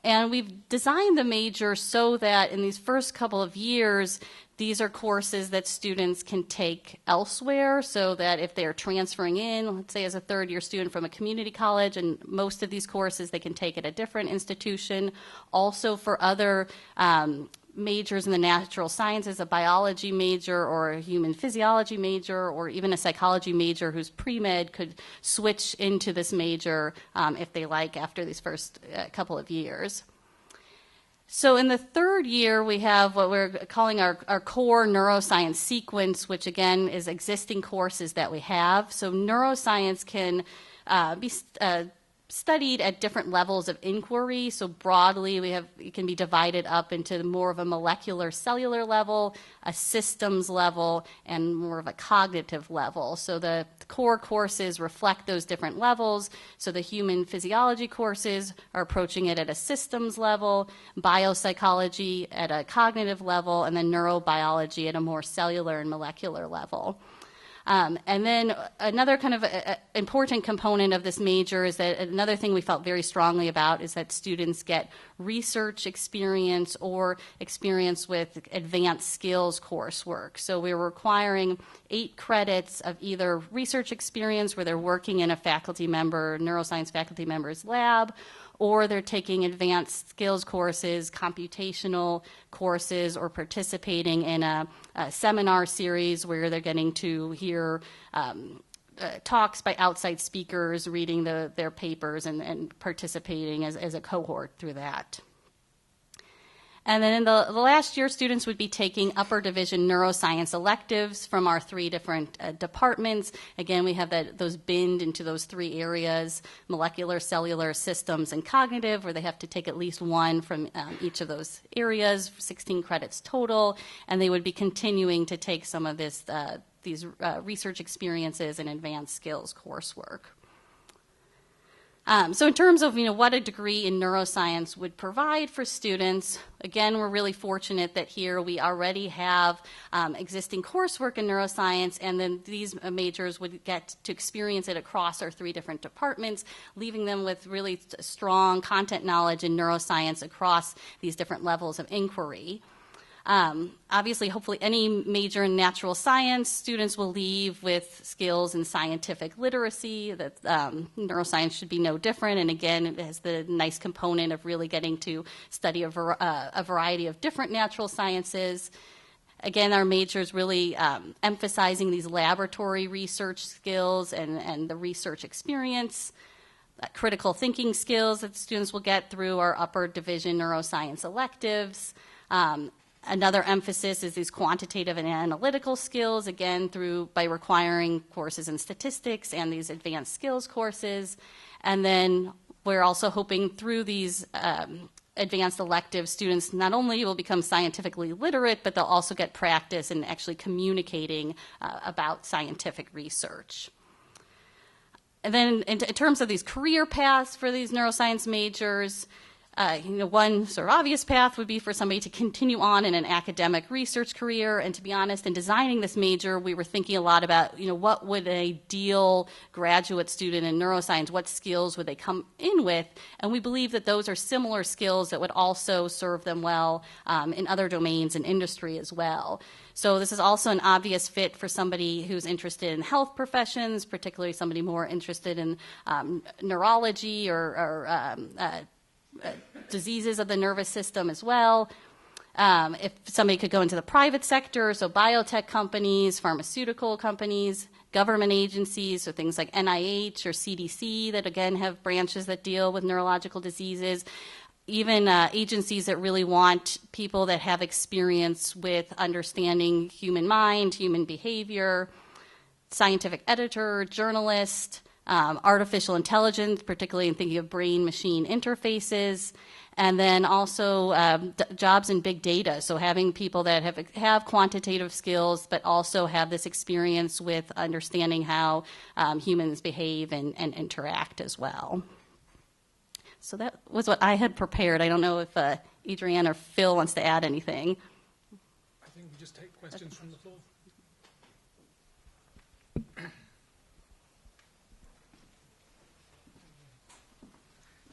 And we've designed the major so that in these first couple of years, these are courses that students can take elsewhere, so that if they're transferring in, let's say as a third-year student from a community college, and most of these courses they can take at a different institution. Also for other majors in the natural sciences, a biology major or a human physiology major or even a psychology major who's pre-med could switch into this major if they like after these first couple of years. So in the third year, we have what we're calling our core neuroscience sequence, which again is existing courses that we have. So neuroscience can be studied at different levels of inquiry. So broadly, it can be divided up into more of a molecular cellular level, a systems level, and more of a cognitive level. So the core courses reflect those different levels. So the human physiology courses are approaching it at a systems level, biopsychology at a cognitive level, and then neurobiology at a more cellular and molecular level. And then another kind of important component of this major is that another thing we felt very strongly about is that students get research experience or experience with advanced skills coursework. So we're requiring 8 credits of either research experience where they're working in a faculty member, neuroscience faculty member's lab, or they're taking advanced skills courses, computational courses, or participating in a seminar series where they're getting to hear talks by outside speakers, reading their papers, and participating as a cohort through that. And then in the last year, students would be taking upper division neuroscience electives from our 3 different departments. Again, we have those binned into those 3 areas, molecular, cellular, systems, and cognitive, where they have to take at least 1 from each of those areas, 16 credits total, and they would be continuing to take some of these research experiences and advanced skills coursework. So in terms of what a degree in neuroscience would provide for students, again, we're really fortunate that here we already have existing coursework in neuroscience, and then these majors would get to experience it across our 3 different departments, leaving them with really strong content knowledge in neuroscience across these different levels of inquiry. Obviously, hopefully any major in natural science, students will leave with skills in scientific literacy. That neuroscience should be no different. And again, it has the nice component of really getting to study a variety of different natural sciences. Again, our majors really emphasizing these laboratory research skills and the research experience. Critical thinking skills that students will get through our upper division neuroscience electives. Another emphasis is these quantitative and analytical skills, again, by requiring courses in statistics and these advanced skills courses. And then we're also hoping through these advanced electives, students not only will become scientifically literate, but they'll also get practice in actually communicating about scientific research. And then in terms of these career paths for these neuroscience majors, one sort of obvious path would be for somebody to continue on in an academic research career. And to be honest, in designing this major, we were thinking a lot about, what would an ideal graduate student in neuroscience, what skills would they come in with? And we believe that those are similar skills that would also serve them well in other domains and industry as well. So this is also an obvious fit for somebody who's interested in health professions, particularly somebody more interested in neurology or diseases of the nervous system as well. If somebody could go into the private sector, so biotech companies, pharmaceutical companies, government agencies, so things like NIH or CDC that again have branches that deal with neurological diseases, even agencies that really want people that have experience with understanding human mind, human behavior, scientific editor, journalist, artificial intelligence, particularly in thinking of brain-machine interfaces, and then also jobs in big data, so having people that have quantitative skills but also have this experience with understanding how humans behave and interact as well. So that was what I had prepared. I don't know if Adrienne or Phil wants to add anything. I think we just take questions from the floor.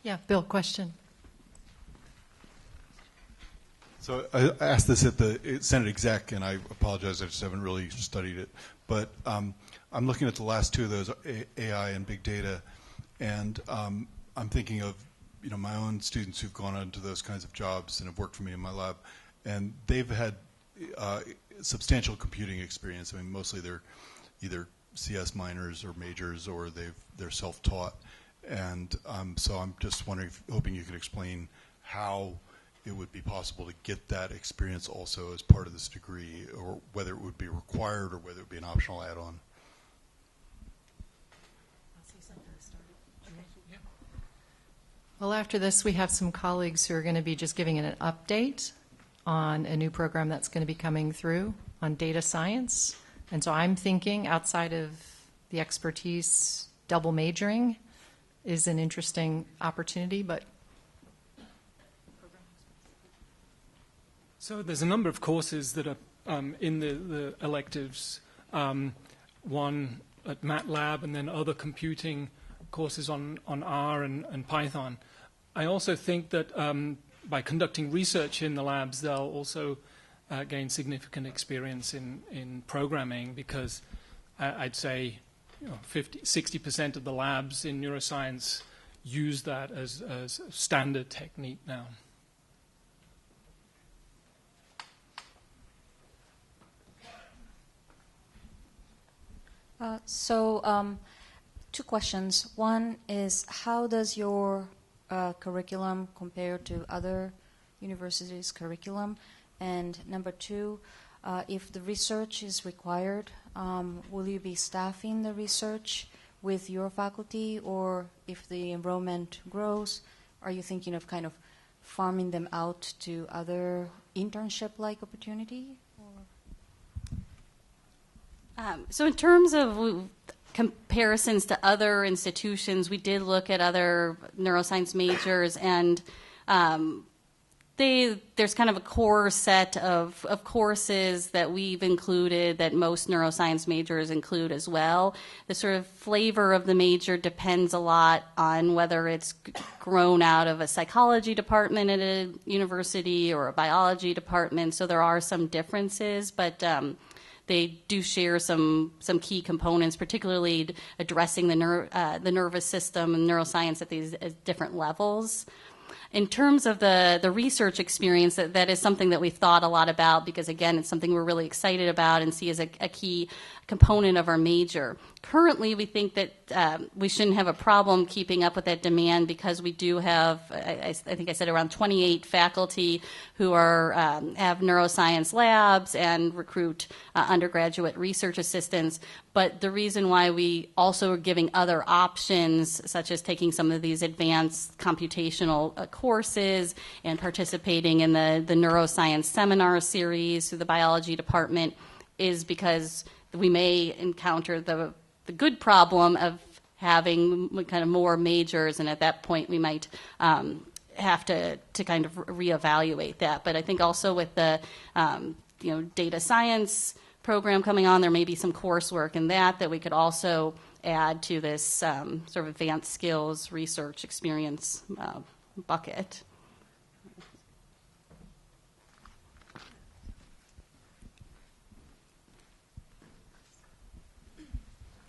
Yeah, Bill, question. So I asked this at the Senate exec, and I apologize, I just haven't really studied it. But I'm looking at the last 2 of those, AI and big data, and I'm thinking of my own students who've gone into those kinds of jobs and have worked for me in my lab, and they've had substantial computing experience. I mean, mostly they're either CS minors or majors, or they're self-taught. And so I'm just hoping you could explain how it would be possible to get that experience also as part of this degree, or whether it would be required or whether it would be an optional add-on. Well, after this, we have some colleagues who are going to be just giving an update on a new program that's going to be coming through on data science. And so I'm thinking outside of the expertise, double majoring is an interesting opportunity, but So there's a number of courses that are in the electives, one at MATLAB and then other computing courses on R and Python. I also think that by conducting research in the labs, they'll also gain significant experience in programming, because I'd say 60% of the labs in neuroscience use that as a standard technique now. Two questions. One is, how does your curriculum compare to other universities' curriculum? And number 2, if the research is required, will you be staffing the research with your faculty, or if the enrollment grows, are you thinking of kind of farming them out to other internship-like opportunity? So in terms of comparisons to other institutions, we did look at other neuroscience majors, and there's kind of a core set of courses that we've included that most neuroscience majors include as well. The sort of flavor of the major depends a lot on whether it's grown out of a psychology department at a university or a biology department, so there are some differences, but they do share some key components, particularly addressing the nervous system and neuroscience at these different levels. In terms of the research experience, that is something that we've thought a lot about because, again, it's something we're really excited about and see as a key component of our major. Currently, we think that we shouldn't have a problem keeping up with that demand because we do have, I think I said around 28 faculty who have neuroscience labs and recruit undergraduate research assistants. But the reason why we also are giving other options, such as taking some of these advanced computational courses and participating in the neuroscience seminar series through the biology department, is because we may encounter the good problem of having kind of more majors, and at that point we might have to kind of reevaluate that. But I think also with the data science program coming on, there may be some coursework in that we could also add to this sort of advanced skills research experience bucket.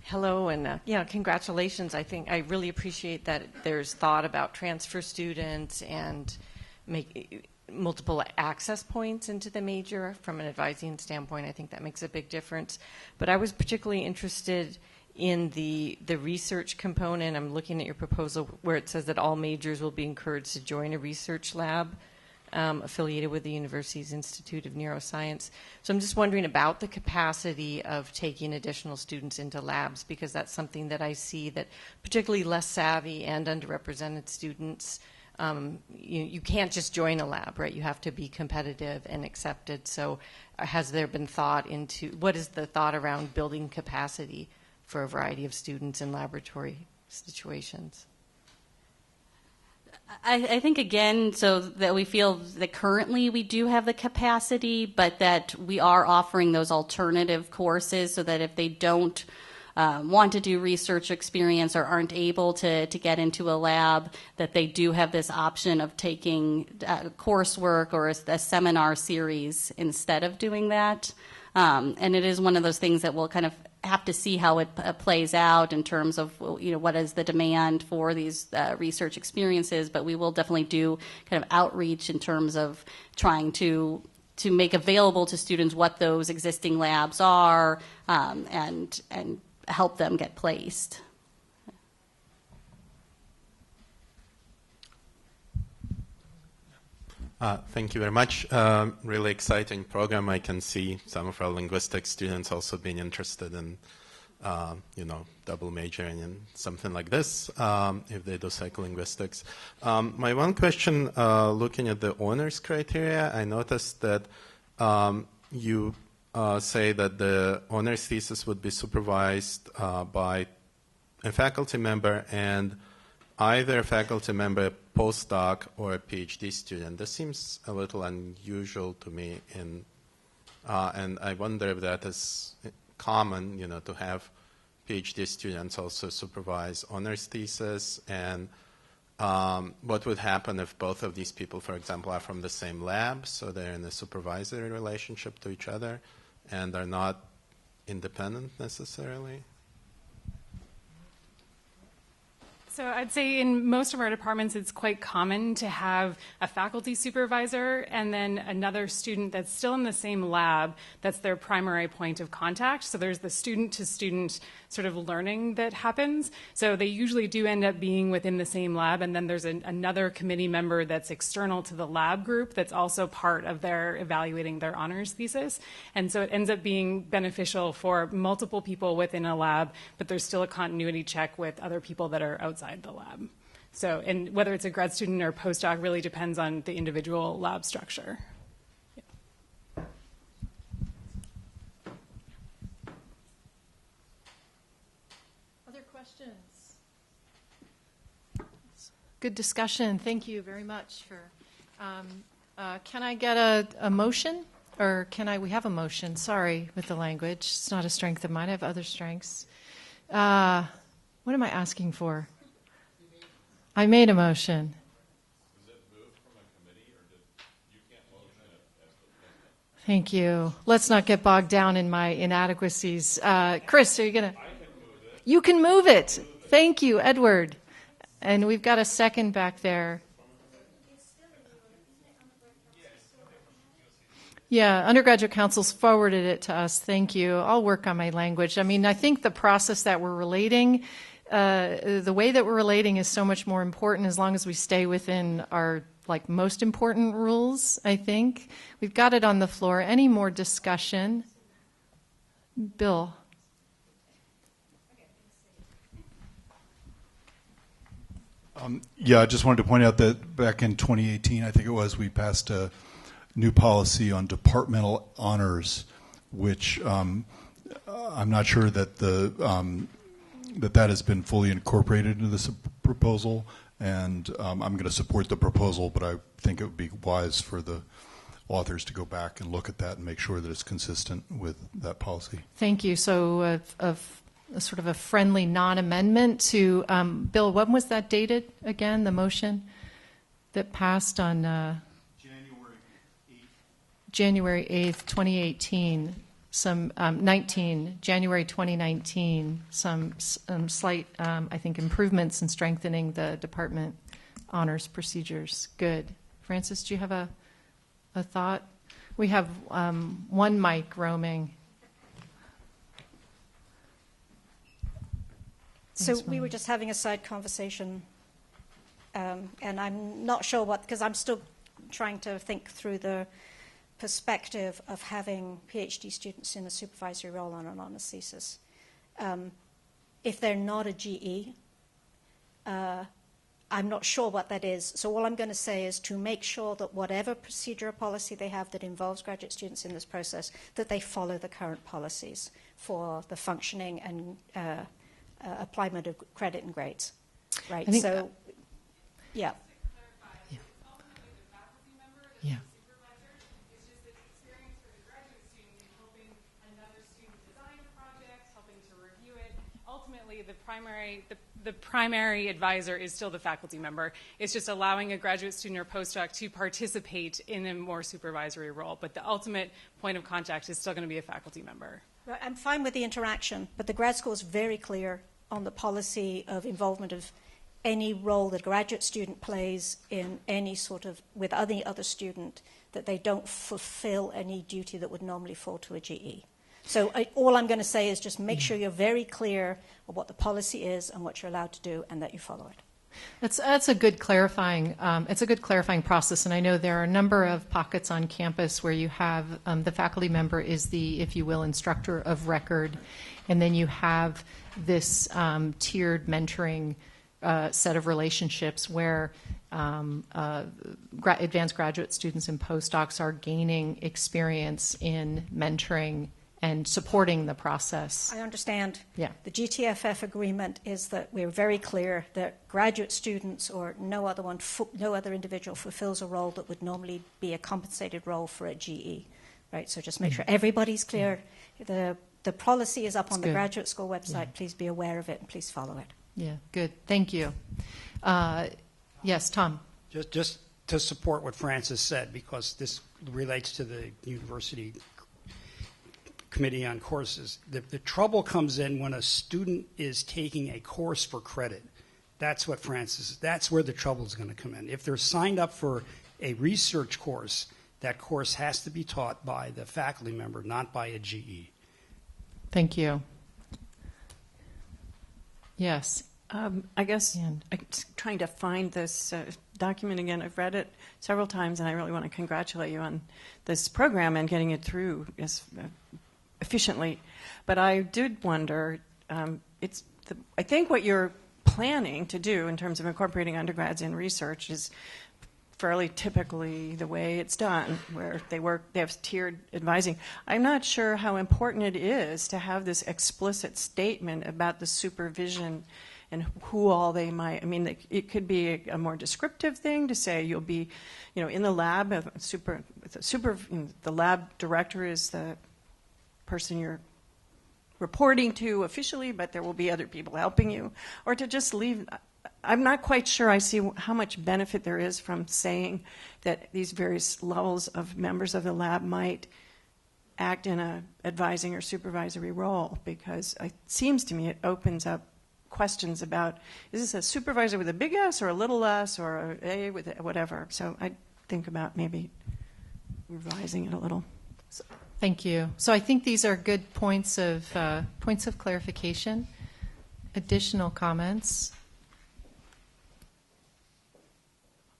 Hello, and congratulations. I think I really appreciate that there's thought about transfer students and make multiple access points into the major from an advising standpoint. I think that makes a big difference. But I was particularly interested in the research component. I'm looking at your proposal where it says that all majors will be encouraged to join a research lab affiliated with the university's Institute of Neuroscience. So I'm just wondering about the capacity of taking additional students into labs, because that's something that I see that particularly less savvy and underrepresented students, you can't just join a lab, right? You have to be competitive and accepted. So has there been thought into, what is the thought around building capacity for a variety of students in laboratory situations? I think, again, so that we feel that currently we do have the capacity, but that we are offering those alternative courses so that if they don't want to do research experience or aren't able to get into a lab, that they do have this option of taking coursework or a seminar series instead of doing that. And it is one of those things that we'll kind of have to see how it plays out in terms of what is the demand for these research experiences, but we will definitely do kind of outreach in terms of trying to make available to students what those existing labs are and help them get placed. Thank you very much. Really exciting program. I can see some of our linguistics students also being interested in, double majoring in something like this if they do psycholinguistics. My one question, looking at the honors criteria, I noticed that you say that the honors thesis would be supervised by a faculty member and either a faculty member, postdoc, or a PhD student. This seems a little unusual to me, and I wonder if that is common, to have PhD students also supervise honors thesis, and what would happen if both of these people, for example, are from the same lab, so they're in a supervisory relationship to each other and are not independent necessarily? So I'd say in most of our departments, it's quite common to have a faculty supervisor and then another student that's still in the same lab that's their primary point of contact. So there's the student-to-student sort of learning that happens. So they usually do end up being within the same lab, and then there's another committee member that's external to the lab group that's also part of their evaluating their honors thesis. And so it ends up being beneficial for multiple people within a lab, but there's still a continuity check with other people that are outside the lab. So, and whether it's a grad student or postdoc really depends on the individual lab structure. good discussion. Thank you very much for. Can I get a motion? Or we have a motion, sorry, with the language. It's not a strength of mine. I have other strengths. What am I asking for? I made a motion. Was it moved from a committee, or you can't motion it as the president? Thank you. Let's not get bogged down in my inadequacies. Chris, are you going to? I can move it. You can move it. Thank you, Edward. And we've got a second back there. Yeah, undergraduate councils forwarded it to us. Thank you. I'll work on my language. I mean, I think the process that we're relating, the way that we're relating is so much more important as long as we stay within our most important rules, I think. We've got it on the floor. Any more discussion? Bill. Yeah, I just wanted to point out that back in 2018, I think it was, we passed a new policy on departmental honors, which I'm not sure that that has been fully incorporated into this proposal, and I'm going to support the proposal, but I think it would be wise for the authors to go back and look at that and make sure that it's consistent with that policy. Thank you. So a sort of a friendly non-amendment to, Bill, when was that dated again, the motion that passed on January 8th, 2018, January 2019, some slight, I think, improvements in strengthening the department honors procedures. Good. Francis, do you have a thought? We have one mic roaming. So we were just having a side conversation, and I'm not sure because I'm still trying to think through the perspective of having PhD students in a supervisory role on an honors thesis. If they're not a GE, I'm not sure what that is. So all I'm going to say is to make sure that whatever procedure or policy they have that involves graduate students in this process, that they follow the current policies for the functioning and appliement of credit and grades. Right? So, yeah. Yeah. The primary advisor is still the faculty member. It's just allowing a graduate student or postdoc to participate in a more supervisory role. But the ultimate point of contact is still going to be a faculty member. Right, I'm fine with the interaction, but the grad school is very clear on the policy of involvement of any role that a graduate student plays in any sort of, with any other student, that they don't fulfill any duty that would normally fall to a GE. So all I'm going to say is just make sure you're very clear of what the policy is and what you're allowed to do, and that you follow it. That's a good clarifying. It's a good clarifying process, and I know there are a number of pockets on campus where you have the faculty member is the, if you will, instructor of record, and then you have this tiered mentoring set of relationships where advanced graduate students and postdocs are gaining experience in mentoring and supporting the process. I understand. Yeah. The GTFF agreement is that we're very clear that graduate students or no other individual fulfills a role that would normally be a compensated role for a GE, right? So just make sure everybody's clear. The policy is up on the graduate school website. Please be aware of it and please follow it. Yeah, good. Thank you. Yes, Tom. Just to support what Francis said, because this relates to the university committee on courses. The trouble comes in when a student is taking a course for credit. That's what that's where the trouble is going to come in. If they're signed up for a research course, that course has to be taught by the faculty member, not by a GE. Thank you. Yes. I guess I'm trying to find this document again. I've read it several times, and I really want to congratulate you on this program and getting it through efficiently. But I did wonder, I think what you're planning to do in terms of incorporating undergrads in research is fairly typically the way it's done, where they have tiered advising. I'm not sure how important it is to have this explicit statement about the supervision and who all they might. I mean, it could be a more descriptive thing to say you'll be, in the lab. The lab director is the person you're reporting to officially, but there will be other people helping you, or to just leave. I'm not quite sure I see how much benefit there is from saying that these various levels of members of the lab might act in a advising or supervisory role, because it seems to me it opens up questions about, is this a supervisor with a big S or a little s or a with a whatever? So I think about maybe revising it a little. Thank you. So I think these are good points of clarification. Additional comments?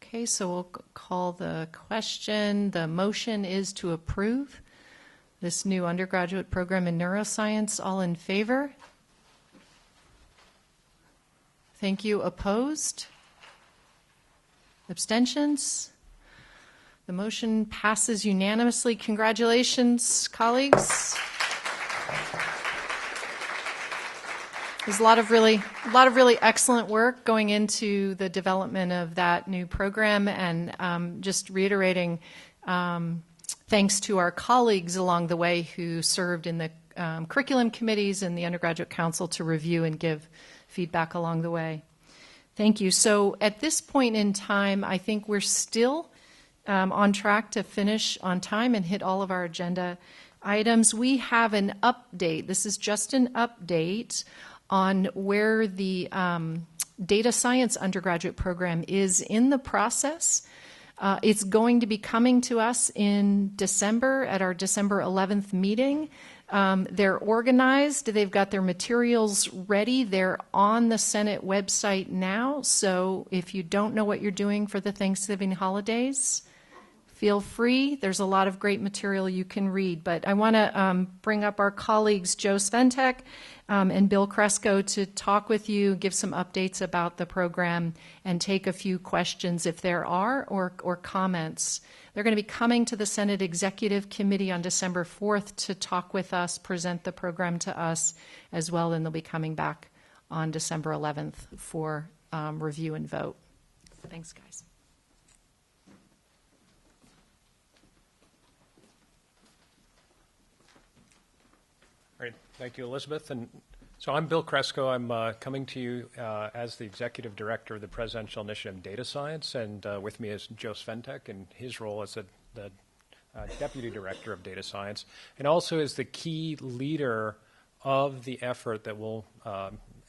Okay, so we'll call the question. The motion is to approve this new undergraduate program in neuroscience. All in favor? Thank you. Opposed? Abstentions? The motion passes unanimously. Congratulations, colleagues. There's a lot of really excellent work going into the development of that new program, and just reiterating thanks to our colleagues along the way who served in the curriculum committees and the undergraduate council to review and give feedback along the way. Thank you. So at this point in time, I think we're still on track to finish on time and hit all of our agenda items. We have an update. This is just an update on where the data science undergraduate program is in the process. It's going to be coming to us in December at our December 11th meeting. They're organized. They've got their materials ready. They're on the Senate website now. So if you don't know what you're doing for the Thanksgiving holidays, feel free. There's a lot of great material you can read. But I want to bring up our colleagues, Joe Sventek and Bill Kresko, to talk with you, give some updates about the program, and take a few questions if there are, or comments. They're going to be coming to the Senate Executive Committee on December 4th to talk with us, present the program to us as well, and they'll be coming back on December 11th for review and vote. Thanks, guys. Great. Thank you, Elizabeth. And so I'm Bill Kresko. I'm coming to you as the Executive Director of the Presidential Initiative in Data Science, and with me is Joe Sventek in his role as the Deputy Director of Data Science, and also is the key leader of the effort that we'll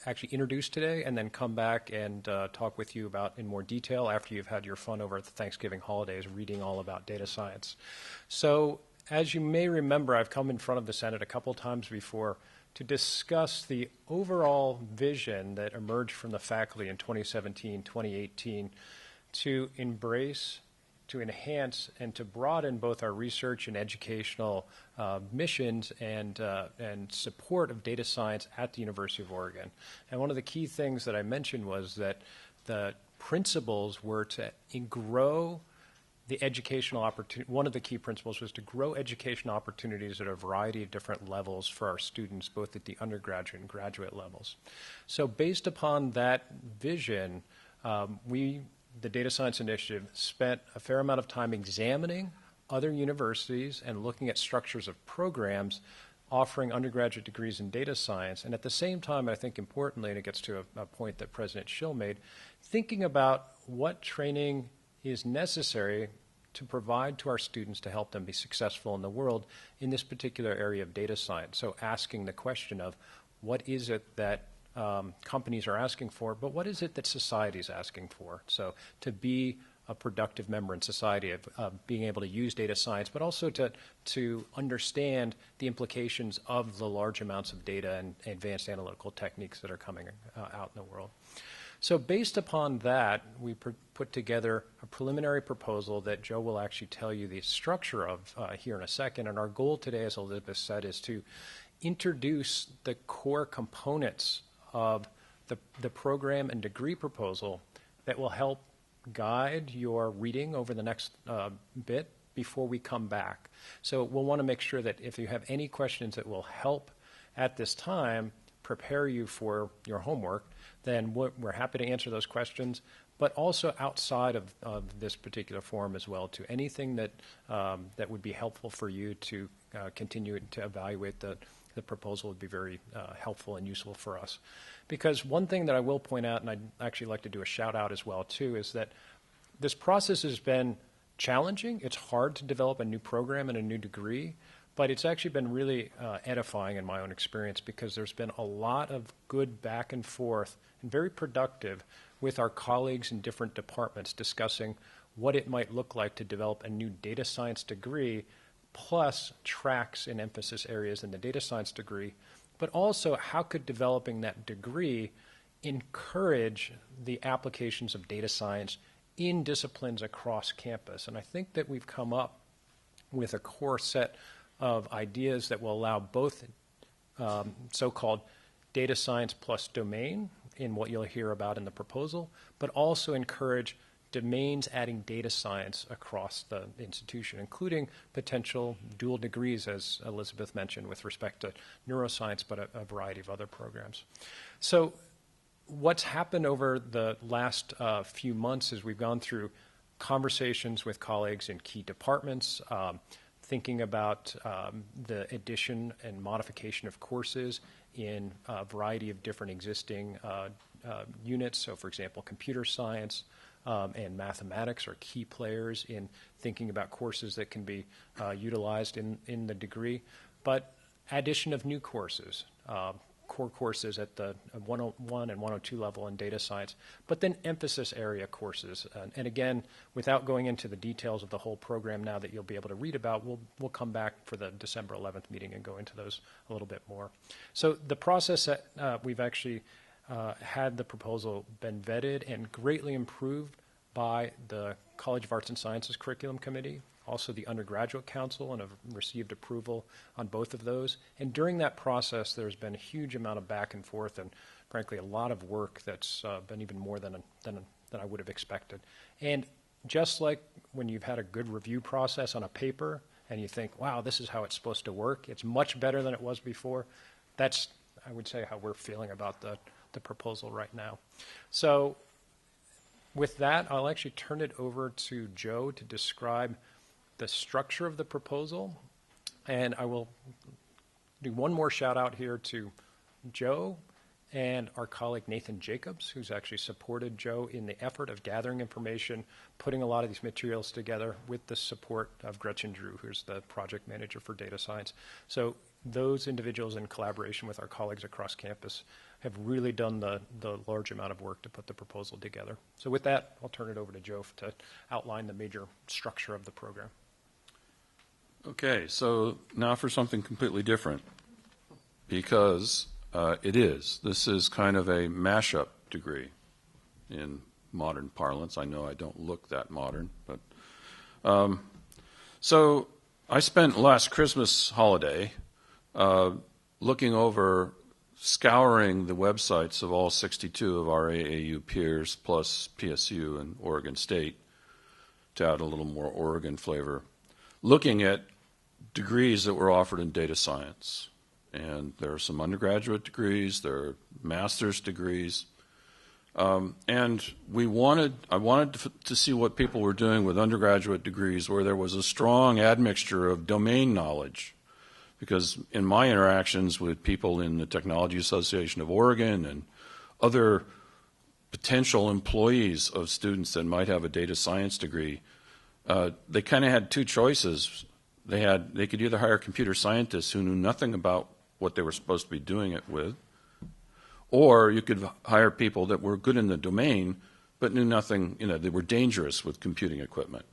actually introduce today and then come back and talk with you about in more detail after you've had your fun over at the Thanksgiving holidays reading all about data science. So as you may remember, I've come in front of the Senate a couple times before to discuss the overall vision that emerged from the faculty in 2017, 2018 to embrace, to enhance, and to broaden both our research and educational missions and support of data science at the University of Oregon. And one of the key things that I mentioned was that the principles were to grow the educational opportunity. One of the key principles was to grow education opportunities at a variety of different levels for our students, both at the undergraduate and graduate levels. So based upon that vision, the Data Science Initiative, spent a fair amount of time examining other universities and looking at structures of programs offering undergraduate degrees in data science. And at the same time, I think importantly, and it gets to a point that President Schill made, thinking about what training is necessary to provide to our students to help them be successful in the world in this particular area of data science. So asking the question of what is it that companies are asking for, but what is it that society is asking for? So to be a productive member in society, of being able to use data science, but also to understand the implications of the large amounts of data and advanced analytical techniques that are coming out in the world. So based upon that, we put together a preliminary proposal that Joe will actually tell you the structure of here in a second. And our goal today, as Elizabeth said, is to introduce the core components of the program and degree proposal that will help guide your reading over the next bit before we come back. So we'll want to make sure that if you have any questions that will help at this time prepare you for your homework, then we're happy to answer those questions, but also outside of this particular forum as well, to anything that that would be helpful for you to continue to evaluate the proposal would be very helpful and useful for us. Because one thing that I will point out, and I'd actually like to do a shout out as well too, is that this process has been challenging. It's hard to develop a new program and a new degree, but it's actually been really edifying in my own experience, because there's been a lot of good back and forth and very productive with our colleagues in different departments discussing what it might look like to develop a new data science degree, plus tracks and emphasis areas in the data science degree, but also how could developing that degree encourage the applications of data science in disciplines across campus. And I think that we've come up with a core set of ideas that will allow both so-called data science plus domain in what you'll hear about in the proposal, but also encourage domains adding data science across the institution, including potential dual degrees, as Elizabeth mentioned, with respect to neuroscience, but a variety of other programs. So what's happened over the last few months is we've gone through conversations with colleagues in key departments, thinking about the addition and modification of courses in a variety of different existing units. So, for example, computer science and mathematics are key players in thinking about courses that can be utilized in the degree. But addition of new courses, core courses at the 101 and 102 level in data science, but then emphasis area courses. And again, without going into the details of the whole program now that you'll be able to read about, we'll come back for the December 11th meeting and go into those a little bit more. So the process that we've actually had the proposal been vetted and greatly improved by the College of Arts and Sciences Curriculum Committee, also the Undergraduate Council, and have received approval on both of those. And during that process, there's been a huge amount of back and forth and, frankly, a lot of work that's been even more than I would have expected. And just like when you've had a good review process on a paper and you think, wow, this is how it's supposed to work, it's much better than it was before, that's, I would say, how we're feeling about the proposal right now. So with that, I'll actually turn it over to Joe to describe the structure of the proposal. And I will do one more shout out here to Joe and our colleague Nathan Jacobs, who's actually supported Joe in the effort of gathering information, putting a lot of these materials together with the support of Gretchen Drew, who's the project manager for data science. So those individuals, in collaboration with our colleagues across campus, have really done the large amount of work to put the proposal together. So with that, I'll turn it over to Joe to outline the major structure of the program. Okay, so now for something completely different, because this is kind of a mashup degree in modern parlance. I know I don't look that modern, but so I spent last Christmas holiday looking over, scouring the websites of all 62 of our AAU peers, plus PSU and Oregon State, to add a little more Oregon flavor, looking at degrees that were offered in data science. And there are some undergraduate degrees, there are master's degrees. And I wanted to see what people were doing with undergraduate degrees where there was a strong admixture of domain knowledge. Because in my interactions with people in the Technology Association of Oregon and other potential employees of students that might have a data science degree, they kind of had two choices. They could either hire computer scientists who knew nothing about what they were supposed to be doing it with, or you could hire people that were good in the domain but knew nothing, they were dangerous with computing equipment.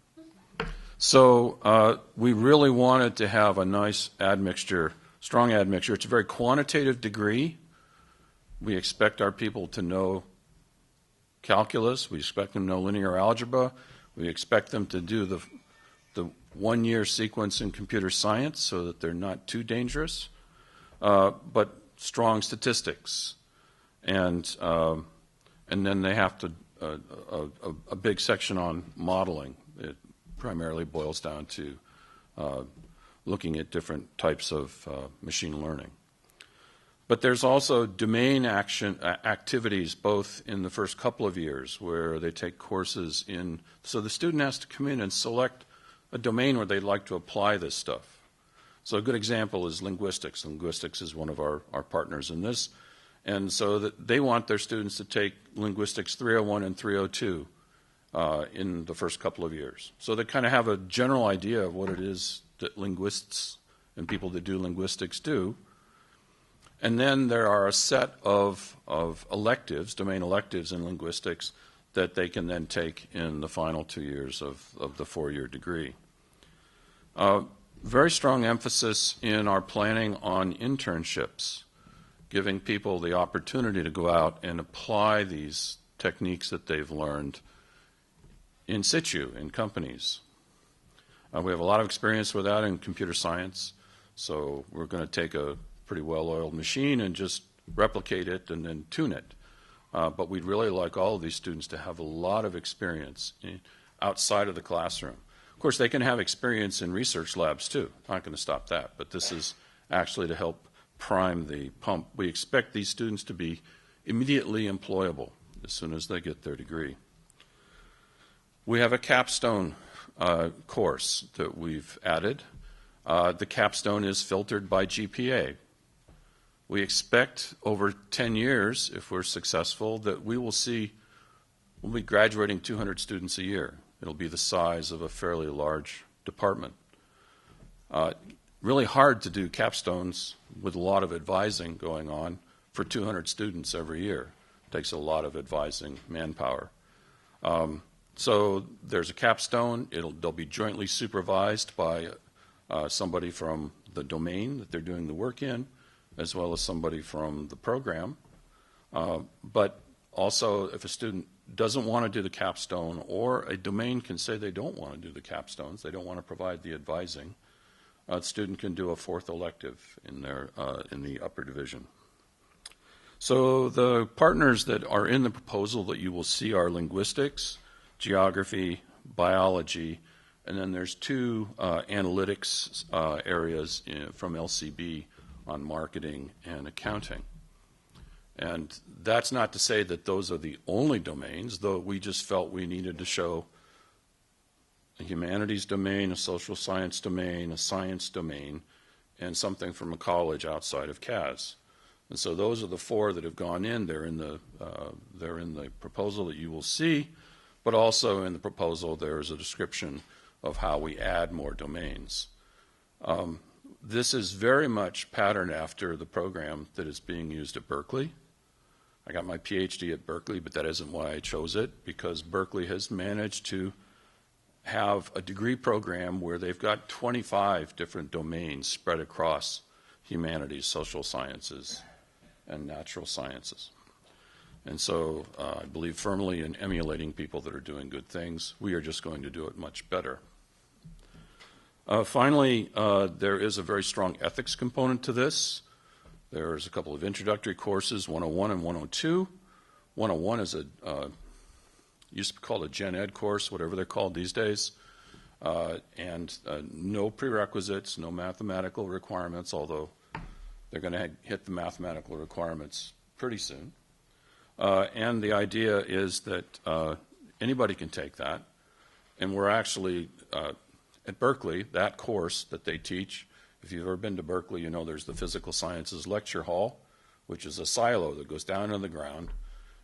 So we really wanted to have a nice admixture, strong admixture. It's a very quantitative degree. We expect our people to know calculus. We expect them to know linear algebra. We expect them to do the one-year sequence in computer science so that they're not too dangerous, but strong statistics. And then they have to a big section on modeling. It primarily boils down to looking at different types of machine learning. But there's also domain activities both in the first couple of years where they take courses in, so the student has to come in and select a domain where they'd like to apply this stuff. So a good example is linguistics. Linguistics is one of our partners in this. And so that they want their students to take linguistics 301 and 302 in the first couple of years. So they kind of have a general idea of what it is that linguists and people that do linguistics do. And then there are a set of electives, domain electives in linguistics, that they can then take in the final 2 years of the 4-year degree. Very strong emphasis in our planning on internships, giving people the opportunity to go out and apply these techniques that they've learned in situ, in companies. We have a lot of experience with that in computer science, so we're going to take a pretty well-oiled machine and just replicate it and then tune it. But we'd really like all of these students to have a lot of experience outside of the classroom. Of course, they can have experience in research labs too. Not going to stop that, but this is actually to help prime the pump. We expect these students to be immediately employable as soon as they get their degree. We have a capstone course that we've added. The capstone is filtered by GPA. We expect over 10 years, if we're successful, that we'll be graduating 200 students a year. It'll be the size of a fairly large department. Really hard to do capstones with a lot of advising going on for 200 students every year. It takes a lot of advising manpower. So there's a capstone. They'll be jointly supervised by somebody from the domain that they're doing the work in, as well as somebody from the program. But also, if a student doesn't want to do the capstone, or a domain can say they don't want to do the capstones, they don't want to provide the advising, a student can do a 4th elective in the upper division. So the partners that are in the proposal that you will see are linguistics, geography, biology, and then there's 2 analytics areas from LCB on marketing and accounting. And that's not to say that those are the only domains, though we just felt we needed to show a humanities domain, a social science domain, a science domain, and something from a college outside of CAS. And so those are the 4 that have gone in. They're in the proposal that you will see, but also in the proposal there is a description of how we add more domains. This is very much patterned after the program that is being used at Berkeley. I got my PhD at Berkeley, but that isn't why I chose it, because Berkeley has managed to have a degree program where they've got 25 different domains spread across humanities, social sciences, and natural sciences. And so I believe firmly in emulating people that are doing good things. We are just going to do it much better. Finally, there is a very strong ethics component to this. There's a couple of introductory courses, 101 and 102. 101 is used to be called a gen ed course, whatever they're called these days, and no prerequisites, no mathematical requirements, although they're going to hit the mathematical requirements pretty soon. And the idea is that anybody can take that, and we're actually, at Berkeley, that course that they teach, if you've ever been to Berkeley, you know there's the Physical Sciences Lecture Hall, which is a silo that goes down on the ground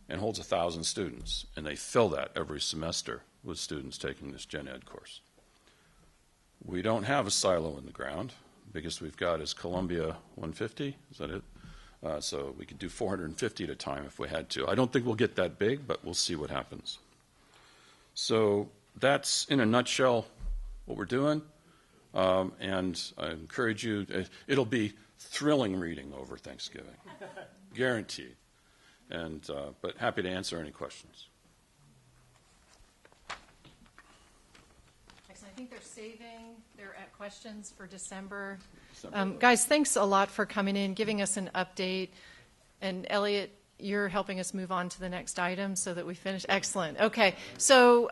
and holds 1,000 students, and they fill that every semester with students taking this gen ed course. We don't have a silo in the ground. The biggest we've got is Columbia 150, is that it? So we could do 450 at a time if we had to. I don't think we'll get that big, but we'll see what happens. So that's, in a nutshell, what we're doing. And I encourage you, it'll be thrilling reading over Thanksgiving, guaranteed. And, but happy to answer any questions. Excellent. I think they're saving their questions for December. Guys, thanks a lot for coming in, giving us an update. And Elliot, you're helping us move on to the next item so that we finish. Excellent. Okay. So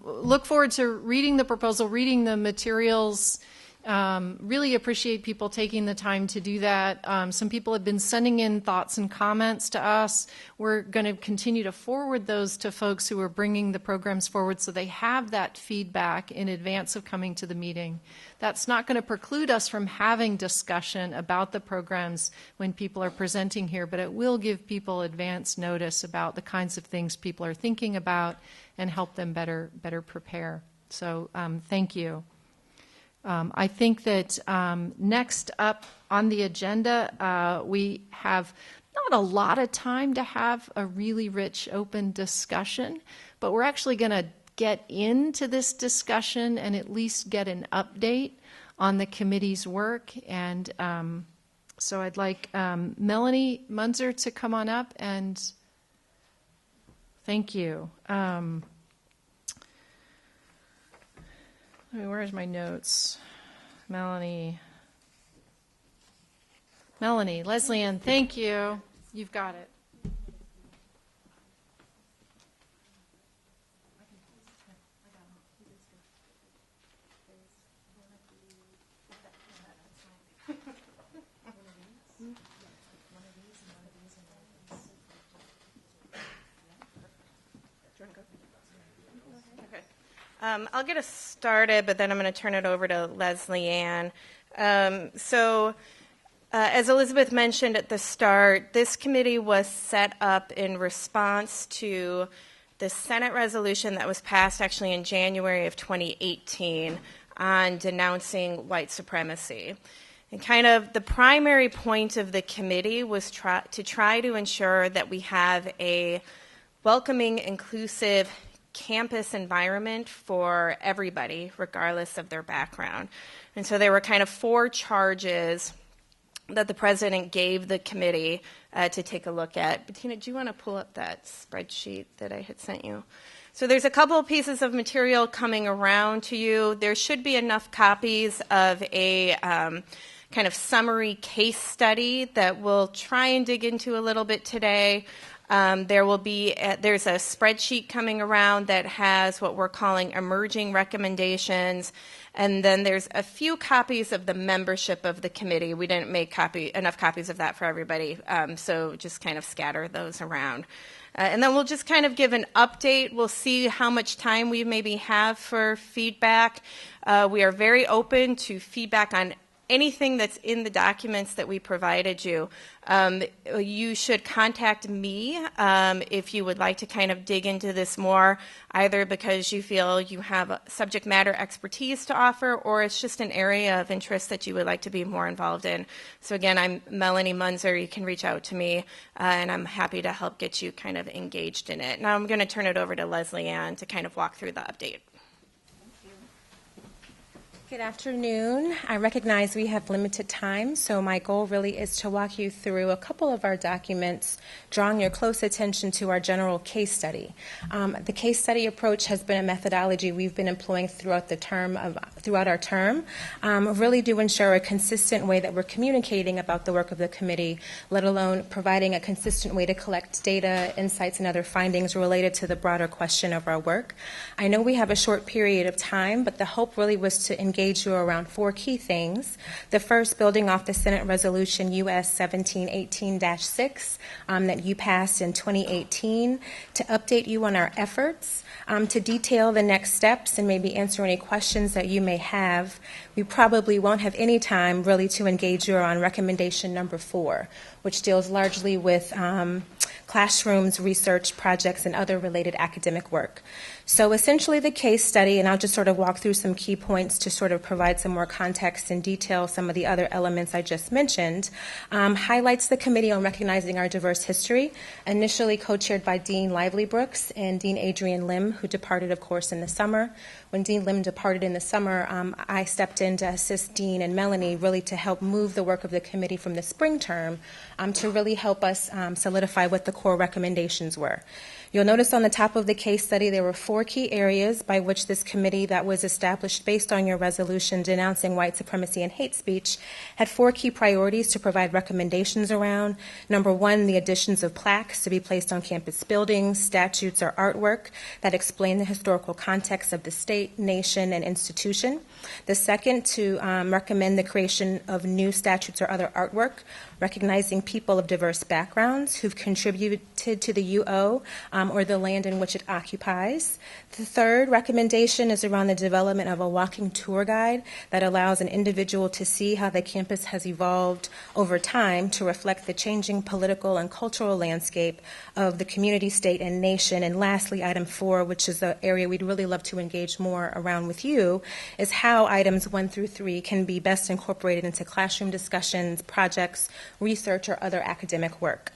look forward to reading the proposal, reading the materials. Really appreciate people taking the time to do that. Some people have been sending in thoughts and comments to us. We're going to continue to forward those to folks who are bringing the programs forward so they have that feedback in advance of coming to the meeting. That's not going to preclude us from having discussion about the programs when people are presenting here, but it will give people advance notice about the kinds of things people are thinking about and help them better prepare. So thank you. I think that next up on the agenda, we have not a lot of time to have a really rich, open discussion, but we're actually going to get into this discussion and at least get an update on the committee's work. And so I'd like Melanie Munzer to come on up, and thank you. Where's my notes? Melanie, Leslie Ann, thank you. You've got it. I'll get us started, but then I'm going to turn it over to Leslie Ann. As Elizabeth mentioned at the start, this committee was set up in response to the Senate resolution that was passed actually in January of 2018 on denouncing white supremacy. And kind of the primary point of the committee was to try to ensure that we have a welcoming, inclusive campus environment for everybody, regardless of their background. And so there were kind of 4 charges that the president gave the committee to take a look at. Bettina, do you want to pull up that spreadsheet that I had sent you? So there's a couple of pieces of material coming around to you. There should be enough copies of a kind of summary case study that we'll try and dig into a little bit today. There's a spreadsheet coming around that has what we're calling emerging recommendations, and then there's a few copies of the membership of the committee. We didn't make enough copies of that for everybody, so just kind of scatter those around. And then we'll just kind of give an update. We'll see how much time we maybe have for feedback. We are very open to feedback on anything that's in the documents that we provided you. You should contact me if you would like to kind of dig into this more, either because you feel you have subject matter expertise to offer, or it's just an area of interest that you would like to be more involved in. So again, I'm Melanie Munzer. You can reach out to me, and I'm happy to help get you kind of engaged in it. Now I'm going to turn it over to Leslie Ann to kind of walk through the update. Good afternoon. I recognize we have limited time, so my goal really is to walk you through a couple of our documents, drawing your close attention to our general case study. The case study approach has been a methodology we've been employing throughout our term, really to ensure a consistent way that we're communicating about the work of the committee, let alone providing a consistent way to collect data, insights, and other findings related to the broader question of our work. I know we have a short period of time, but the hope really was to engage you around 4 key things. The first, building off the Senate Resolution US 1718-6 that you passed in 2018, to update you on our efforts, to detail the next steps and maybe answer any questions that you may have. We probably won't have any time really to engage you on recommendation number 4, which deals largely with classrooms, research projects, and other related academic work. So essentially the case study, and I'll just sort of walk through some key points to sort of provide some more context and detail some of the other elements I just mentioned, highlights the Committee on Recognizing Our Diverse History, initially co-chaired by Dean Lively Brooks and Dean Adrian Lim, who departed, of course, in the summer. When Dean Lim departed in the summer, I stepped in to assist Dean and Melanie really to help move the work of the committee from the spring term to really help us solidify what the core recommendations were. You'll notice on the top of the case study there were 4 key areas by which this committee that was established based on your resolution denouncing white supremacy and hate speech had 4 key priorities to provide recommendations around. Number 1, the additions of plaques to be placed on campus buildings, statutes, or artwork that explain the historical context of the state, nation, and institution. The second, to recommend the creation of new statutes or other artwork recognizing people of diverse backgrounds who've contributed to the UO or the land in which it occupies. The third recommendation is around the development of a walking tour guide that allows an individual to see how the campus has evolved over time to reflect the changing political and cultural landscape of the community, state, and nation. And lastly, item 4, which is the area we'd really love to engage more around with you, is how items 1 through 3 can be best incorporated into classroom discussions, projects, research, or other academic work.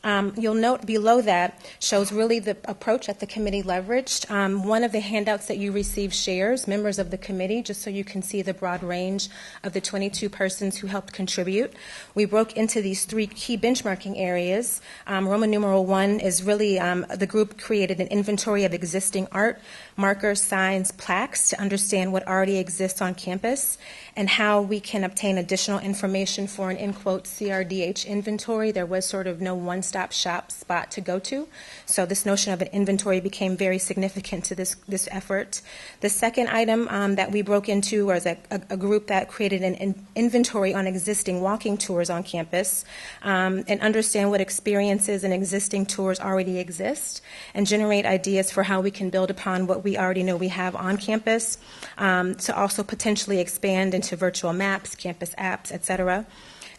You'll note below that shows really the approach that the committee leveraged. One of the handouts that you received shares members of the committee, just so you can see the broad range of the 22 persons who helped contribute. We broke into these 3 key benchmarking areas. Roman numeral 1 is really the group created an inventory of existing art, markers, signs, plaques to understand what already exists on campus and how we can obtain additional information for an, in quote, CRDH inventory. There was sort of no one-stop shop spot to go to. So this notion of an inventory became very significant to this effort. The second item that we broke into was a group that created an inventory on existing walking tours on campus and understand what experiences and existing tours already exist and generate ideas for how we can build upon what we already know we have on campus to also potentially expand into virtual maps, campus apps, et cetera.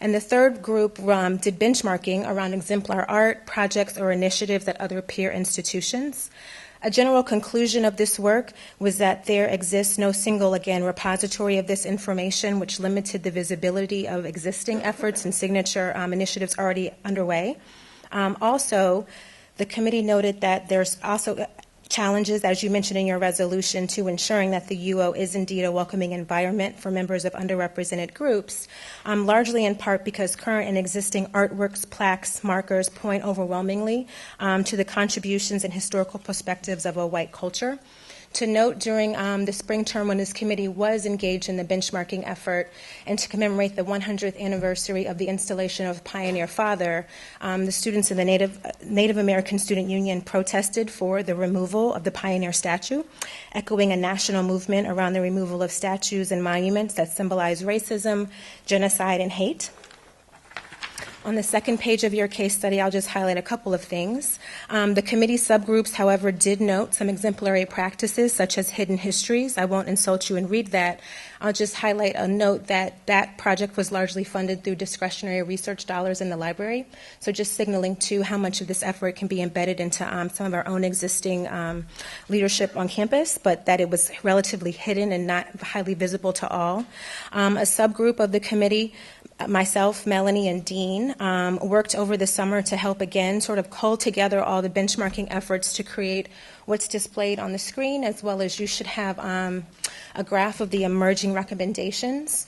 And the third group did benchmarking around exemplar art, projects, or initiatives at other peer institutions. A general conclusion of this work was that there exists no single, again, repository of this information, which limited the visibility of existing efforts and signature initiatives already underway. Also, the committee noted that there's also challenges, as you mentioned in your resolution, to ensuring that the UO is indeed a welcoming environment for members of underrepresented groups, largely in part because current and existing artworks, plaques, markers point overwhelmingly to the contributions and historical perspectives of a white culture. To note, during the spring term when this committee was engaged in the benchmarking effort and to commemorate the 100th anniversary of the installation of Pioneer Father, the students in the Native American Student Union protested for the removal of the Pioneer statue, echoing a national movement around the removal of statues and monuments that symbolize racism, genocide, and hate. On the second page of your case study, I'll just highlight a couple of things. The committee subgroups, however, did note some exemplary practices, such as hidden histories. I won't insult you and read that. I'll just highlight a note that that project was largely funded through discretionary research dollars in the library. So just signaling, too, how much of this effort can be embedded into some of our own existing leadership on campus, but that it was relatively hidden and not highly visible to all. A subgroup of the committee, myself, Melanie, and Dean, worked over the summer to help, again, sort of cull together all the benchmarking efforts to create what's displayed on the screen, as well as you should have a graph of the emerging recommendations,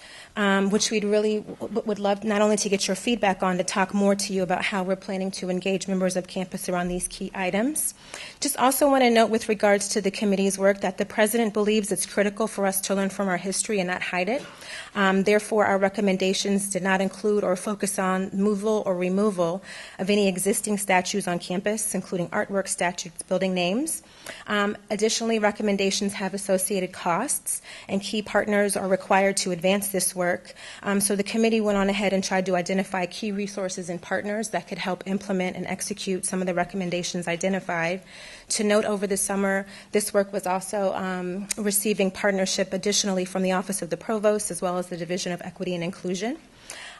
which we'd really would love not only to get your feedback on, to talk more to you about how we're planning to engage members of campus around these key items. Just also want to note with regards to the committee's work that the President believes it's critical for us to learn from our history and not hide it. Therefore, our recommendations did not include or focus on removal or removal of any existing statues on campus, including artwork, statutes, building names. Additionally, recommendations have associated costs, and key partners are required to advance this work. So the committee went on ahead and tried to identify key resources and partners that could help implement and execute some of the recommendations identified. To note, over the summer, this work was also receiving partnership additionally from the Office of the Provost, as well as the Division of Equity and Inclusion.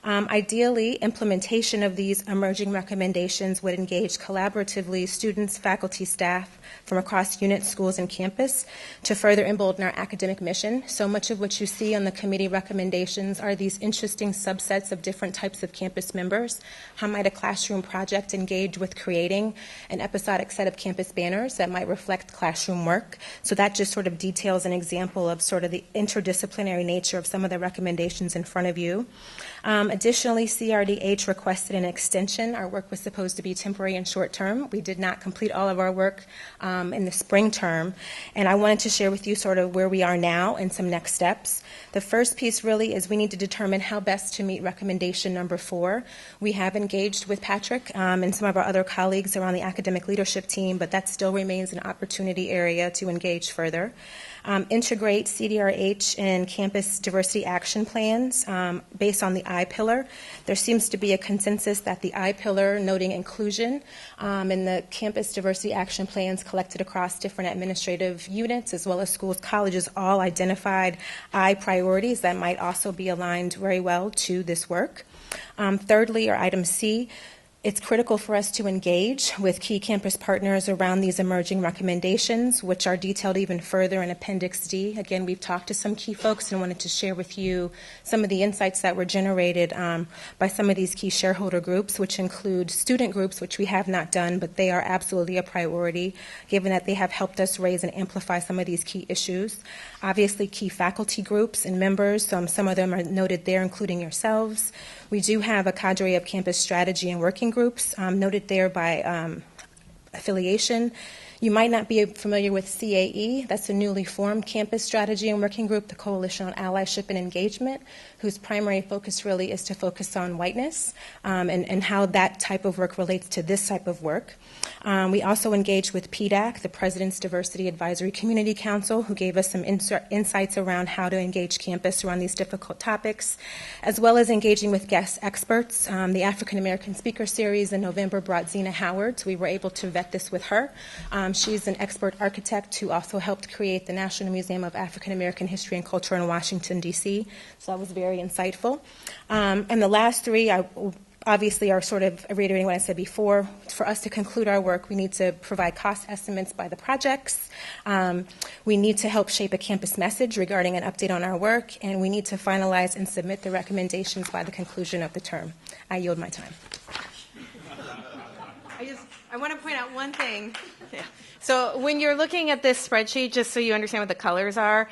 Ideally, implementation of these emerging recommendations would engage collaboratively students, faculty, staff from across units, schools, and campus to further embolden our academic mission. So much of what you see on the committee recommendations are these interesting subsets of different types of campus members. How might a classroom project engage with creating an episodic set of campus banners that might reflect classroom work? So that just sort of details an example of sort of the interdisciplinary nature of some of the recommendations in front of you. Additionally, CRDH requested an extension. Our work was supposed to be temporary and short term. We did not complete all of our work in the spring term, and I wanted to share with you sort of where we are now and some next steps. The first piece really is we need to determine how best to meet recommendation number 4. We have engaged with Patrick and some of our other colleagues around the academic leadership team, but that still remains an opportunity area to engage further. Integrate CDRH and campus diversity action plans based on the I pillar. There seems to be a consensus that the I pillar, noting inclusion, and the campus diversity action plans collected across different administrative units as well as schools, colleges, all identified I priorities that might also be aligned very well to this work. Thirdly, or item C, it's critical for us to engage with key campus partners around these emerging recommendations, which are detailed even further in Appendix D. Again, we've talked to some key folks and wanted to share with you some of the insights that were generated by some of these key shareholder groups, which include student groups, which we have not done, but they are absolutely a priority, given that they have helped us raise and amplify some of these key issues. Obviously, key faculty groups and members, some of them are noted there, including yourselves. We do have a cadre of campus strategy and working groups noted there by affiliation. You might not be familiar with CAE. That's a newly formed campus strategy and working group, the Coalition on Allyship and Engagement, whose primary focus really is to focus on whiteness and how that type of work relates to this type of work. We also engaged with PDAC, the President's Diversity Advisory Community Council, who gave us some insights around how to engage campus around these difficult topics, as well as engaging with guest experts. The African American Speaker Series in November brought Zena Howard, so we were able to vet this with her. She's an expert architect who also helped create the National Museum of African American History and Culture in Washington, D.C., so that was very insightful. And the last three, obviously are sort of reiterating what I said before. For us to conclude our work, we need to provide cost estimates by the projects. We need to help shape a campus message regarding an update on our work, and we need to finalize and submit the recommendations by the conclusion of the term. I yield my time. I want to point out one thing. Yeah. So when you're looking at this spreadsheet, just so you understand what the colors are,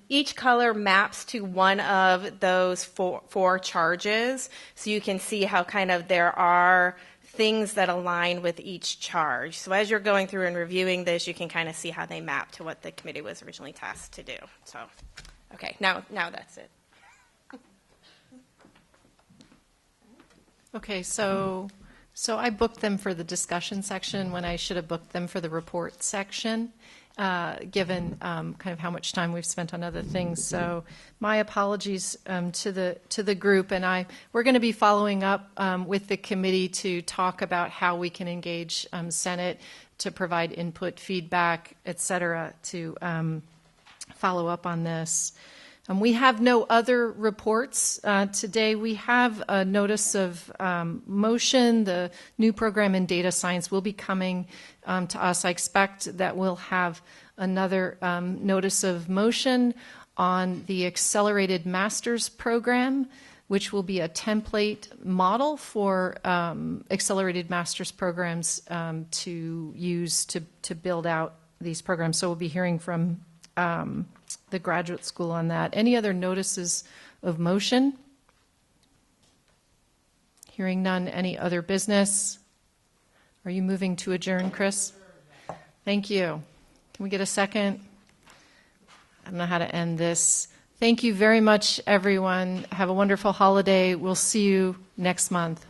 each color maps to one of those four charges. So you can see how kind of there are things that align with each charge. So as you're going through and reviewing this, you can kind of see how they map to what the committee was originally tasked to do. So, okay, now that's it. Okay, so I booked them for the discussion section when I should have booked them for the report section, given kind of how much time we've spent on other things. So my apologies to the group, and we're going to be following up with the committee to talk about how we can engage Senate to provide input, feedback, et cetera, to follow up on this. We have no other reports today. We have a notice of motion. The new program in data science will be coming to us. I expect that we'll have another notice of motion on the accelerated master's program, which will be a template model for accelerated master's programs to use to build out these programs. So we'll be hearing from the graduate school on that. Any other notices of motion? Hearing none. Any other business? Are you moving to adjourn, Chris? Thank you. Can we get a second? I don't know how to end this. Thank you very much, everyone. Have a wonderful holiday. We'll see you next month.